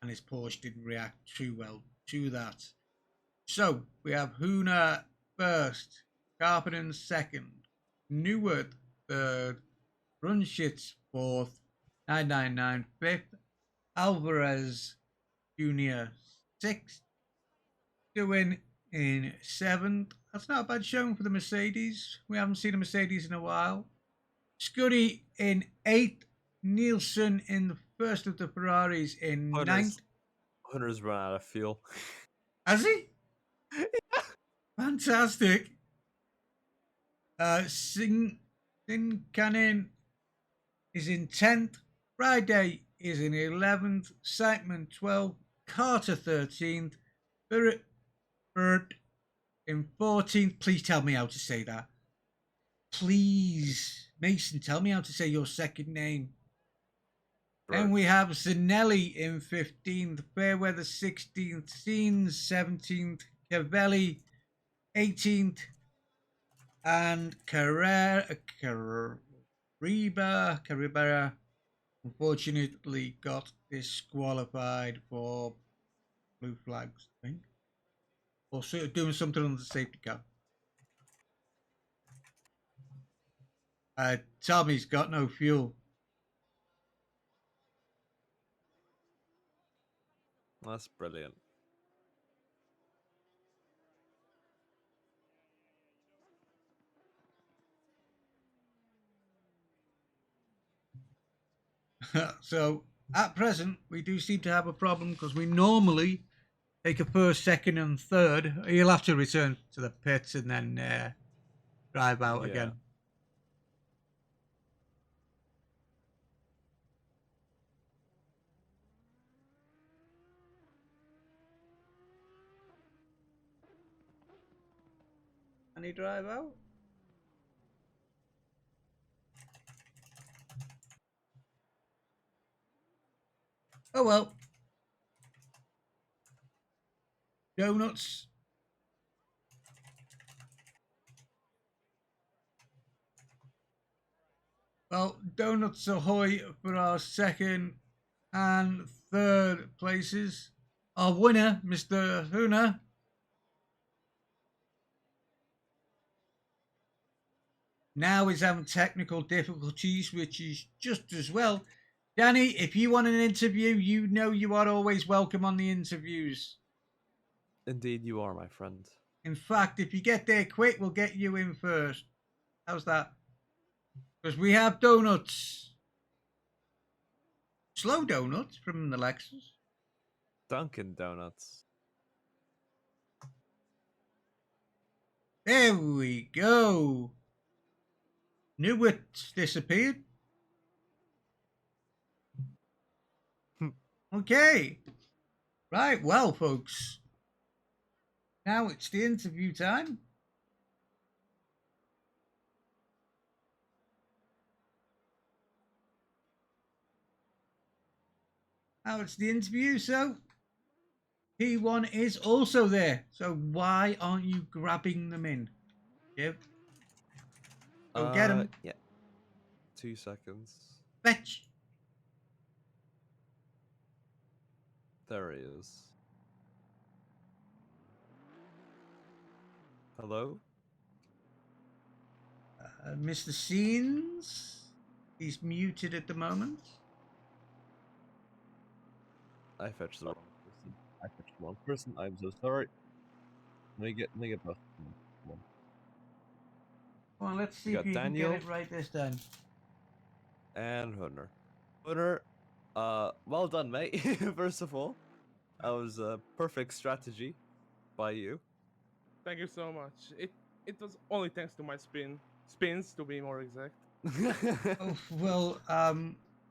and his Porsche didn't react too well to that. So we have Huna first, Carpenter second, Newwood third, Brunschitz fourth, 999 fifth, Alvarez Jr. sixth, Dewin in seventh. That's not a bad showing for the Mercedes. We haven't seen a Mercedes in a while. Scuddy in eighth, Nielsen in the first of the Ferraris in ninth. Hunter's run out of fuel. Has he? Yeah. Fantastic. Sinkanen is in 10th. Friday is in 11th. Seidman 12th. Carter 13th. Burt in 14th. Please tell me how to say that. Please. Mason, tell me how to say your second name. Then we have Zanelli in 15th, Fairweather 16th, Scenes 17th, Cavelli 18th, and Caribera unfortunately got disqualified for blue flags, I think. Or doing something on the safety car. Tommy's got no fuel. That's brilliant. So at present, we do seem to have a problem because we normally take a first, second, and third. You'll have to return to the pits and then drive out again. Can he drive out? Oh well. Donuts. Well, Donuts ahoy for our second and third places. Our winner, Mr. Huna. Now he's having technical difficulties, which is just as well. Danny, if you want an interview, you know you are always welcome on the interviews. Indeed, you are, my friend. In fact, if you get there quick, we'll get you in first. How's that? Because we have donuts. Slow donuts from the Lexus. Dunkin' Donuts. There we go. Knew it disappeared. Okay. Right, well, folks. Now it's the interview time. Now it's the interview, so P1 is also there. So why aren't you grabbing them in? Yep. Go get him. Yeah. 2 seconds. Fetch. There he is. Hello? Mr. Scenes. He's muted at the moment. I fetched the wrong person. I fetched the wrong person. I'm so sorry. Let me get both. Well, let's see We if got you can Daniel. get it right this time. And Hunter. Hunter, well done, mate. First of all, that was a perfect strategy by you. Thank you so much. It was only thanks to my spins to be more exact. Oh, well,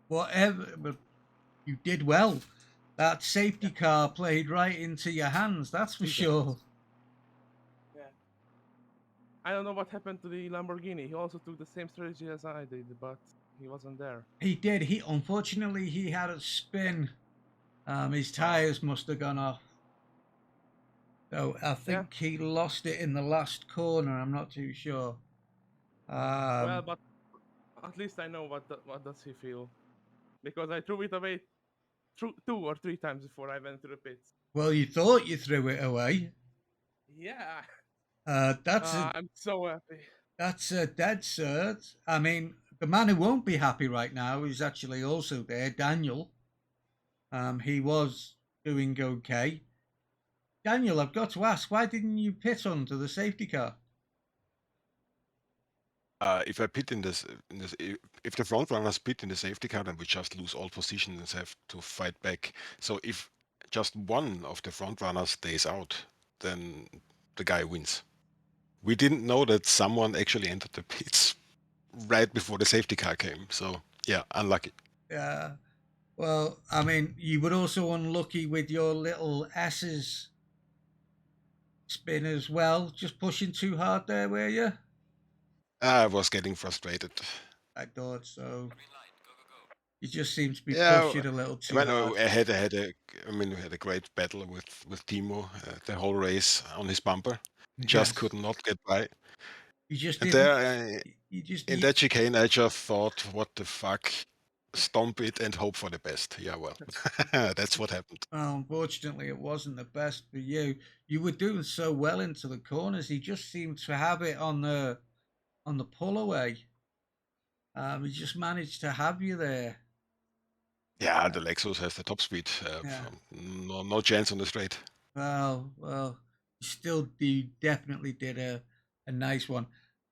whatever, but you did well. That safety car played right into your hands, that's for sure. Yeah. I don't know what happened to the Lamborghini. He also took the same strategy as I did, but he wasn't there. He did. Unfortunately he had a spin. His tires must have gone off. So I think he lost it in the last corner. I'm not too sure. Well, but at least I know what does he feel, because I threw it away 2 or 3 times before I went to the pits. Well, you thought you threw it away. Yeah. I'm so happy. That's a dead cert. I mean, the man who won't be happy right now is actually also there, Daniel. He was doing okay. Daniel, I've got to ask, why didn't you pit onto the safety car? If I pit if the front runners pit in the safety car, then we just lose all positions and have to fight back. So if just one of the front runners stays out, then the guy wins. We didn't know that someone actually entered the pits right before the safety car came. So yeah, unlucky. Yeah. Well, I mean, you were also unlucky with your little S's spin as well. Just pushing too hard there, were you? I was getting frustrated. I thought so. He just seems to be Yeah, pushing a little I too mean, hard. we had a great battle with Timo the whole race on his bumper. Just Yes. could not get by. You just And didn't. there, You just. in that chicane, I just thought, what the fuck? Stomp it and hope for the best. Yeah, well, that's what happened. Well, unfortunately, it wasn't the best for you. You were doing so well into the corners. He just seemed to have it on the pull away. He just managed to have you there. Yeah, the Lexus has the top speed. Yeah. No chance on the straight. Well, you definitely did a nice one.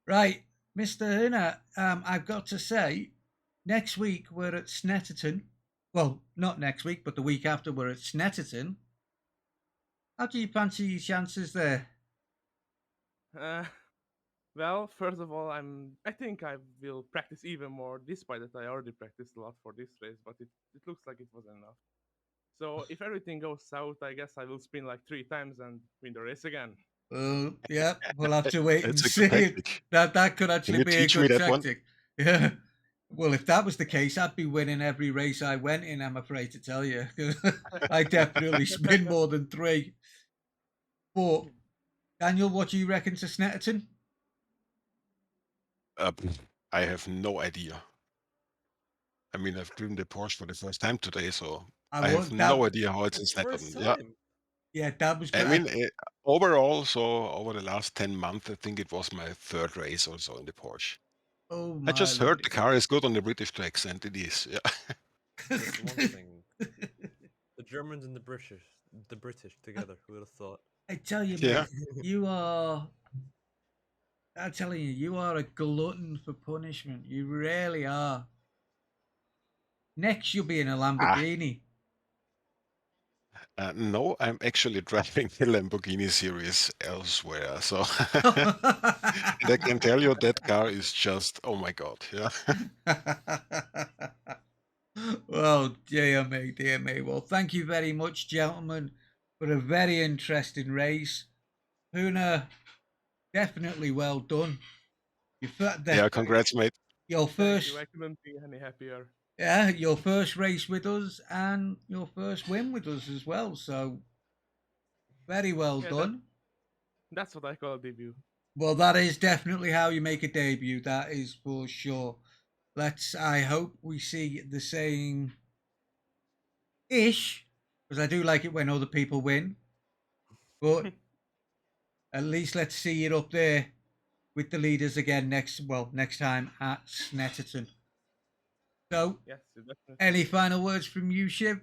Right, Mr. Huna, I've got to say, next week we're at Snetterton. Well, not next week, but the week after we're at Snetterton. How do you fancy your chances there? Well, first of all, I think I will practice even more, despite that I already practiced a lot for this race, but it looks like it wasn't enough. So if everything goes south, I guess I will spin like 3 times and win the race again. Yeah, we'll have to wait and That's a good see. tactic. That could Can actually you be a teach me good that one? tactic. Yeah. Well, if that was the case, I'd be winning every race I went in, I'm afraid to tell you. I definitely spin more than 3. But, Daniel, what do you reckon to Snetterton? I have no idea. I mean, I've driven the Porsche for the first time today, so I have no idea how it's in Snetterton. Yeah, Yeah, that was I good. mean, overall, so over the last 10 months, I think it was my 3rd race or so in the Porsche. Oh I my just heard lordy. the car is good on the British tracks, and it is. Yeah. There's one thing. The Germans and the British together. Who would have thought? I tell you, Yeah. mate, I'm telling you, you are a glutton for punishment. You really are. Next, you'll be in a Lamborghini. No, I'm actually driving the Lamborghini series elsewhere. So, and I can tell you that car is just, oh my God. Yeah. Well, dear me. Well, thank you very much, gentlemen, for a very interesting race. Huna, definitely well done. Yeah, congrats, mate. Your Thank first, you. I couldn't be any happier. yeah, your first race with us and your first win with us as well. So, very well Yeah, done. That's what I call a debut. Well, that is definitely how you make a debut. That is for sure. I hope we see the same ish, because I do like it when other people win. But at least let's see it up there with the leaders again next time at Snetterton. So, Yes, definitely. any final words from you, Shiv?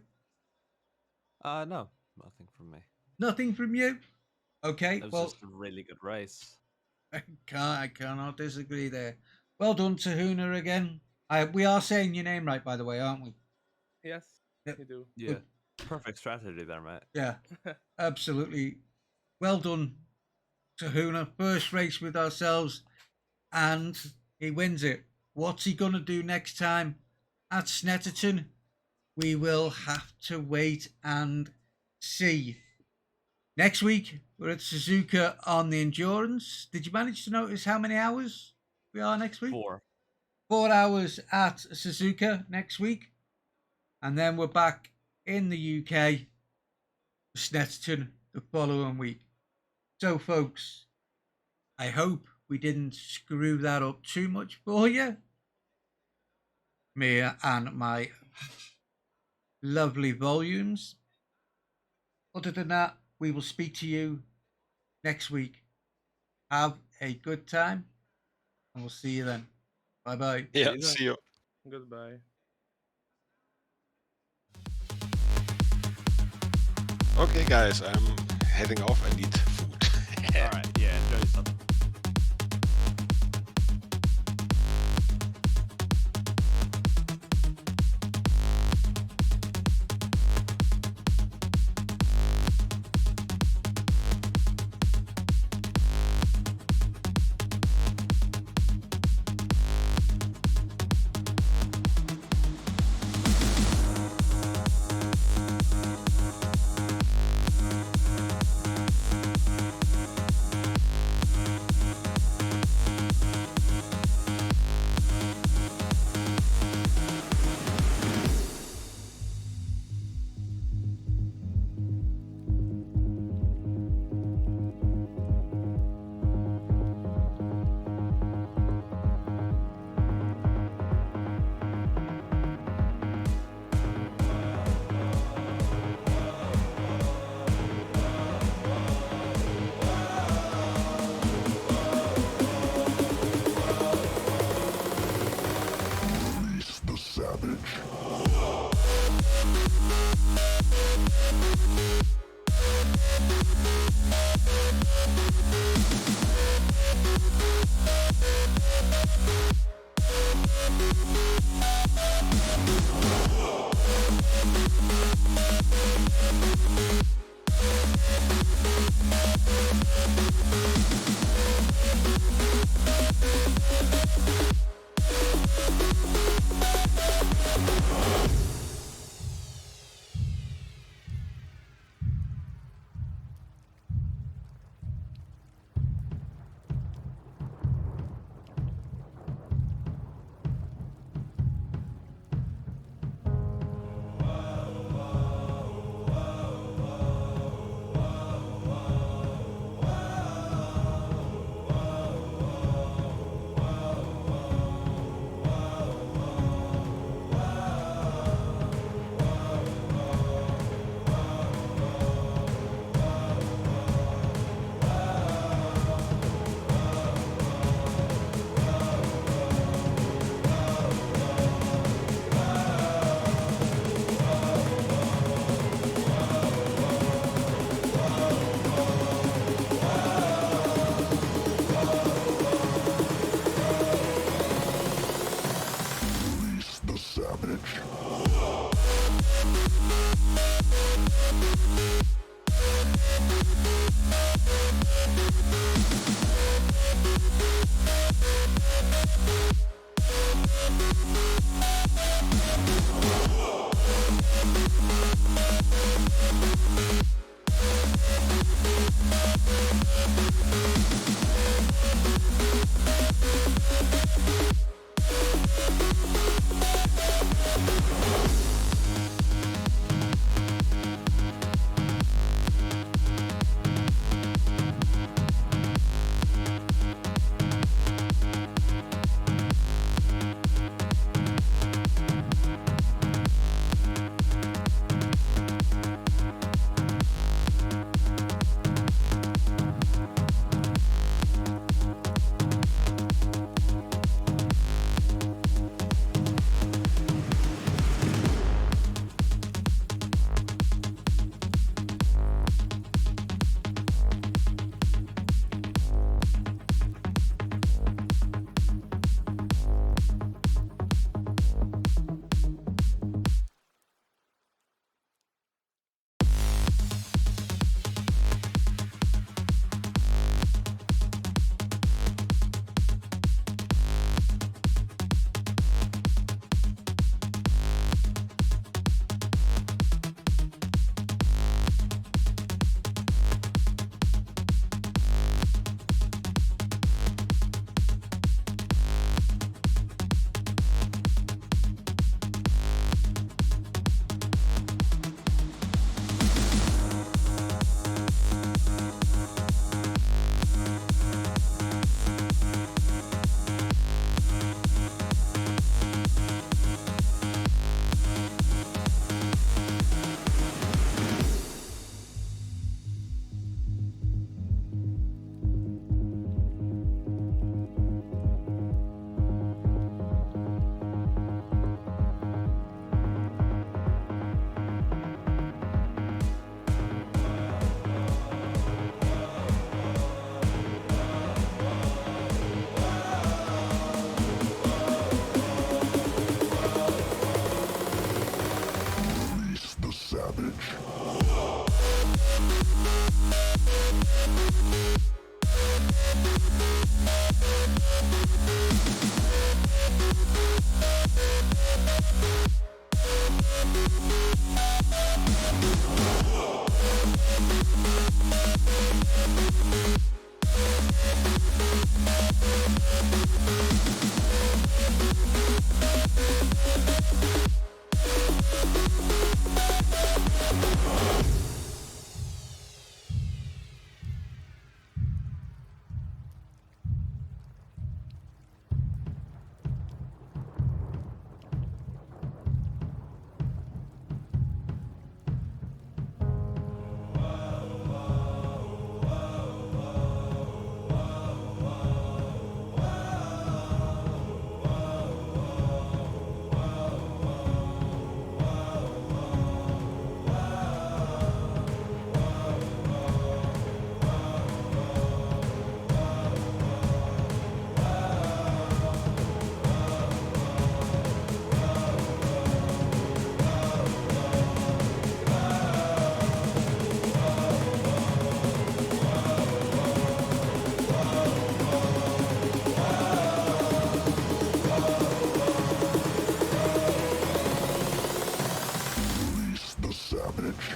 No, nothing from me. Nothing from you? Okay, It was just a really good race. I cannot disagree there. Well done to Huna again. We are saying your name right, by the way, aren't we? Yes, Yep. you do. Yeah, perfect strategy there, mate. Yeah, absolutely. Well done to Huna. First race with ourselves, and he wins it. What's he going to do next time at Snetterton? We will have to wait and see. Next week, we're at Suzuka on the Endurance. Did you manage to notice how many hours we are next week? 4. 4 hours at Suzuka next week. And then we're back in the UK for Snetterton the following week. So, folks, I hope we didn't screw that up too much for you. Me and my lovely volumes. Other than that, we will speak to you next week. Have a good time, and we'll see you then. Bye-bye. Yeah, see you. Goodbye. Okay, guys, I'm heading off. I need food. All right, yeah, enjoy yourself. damage.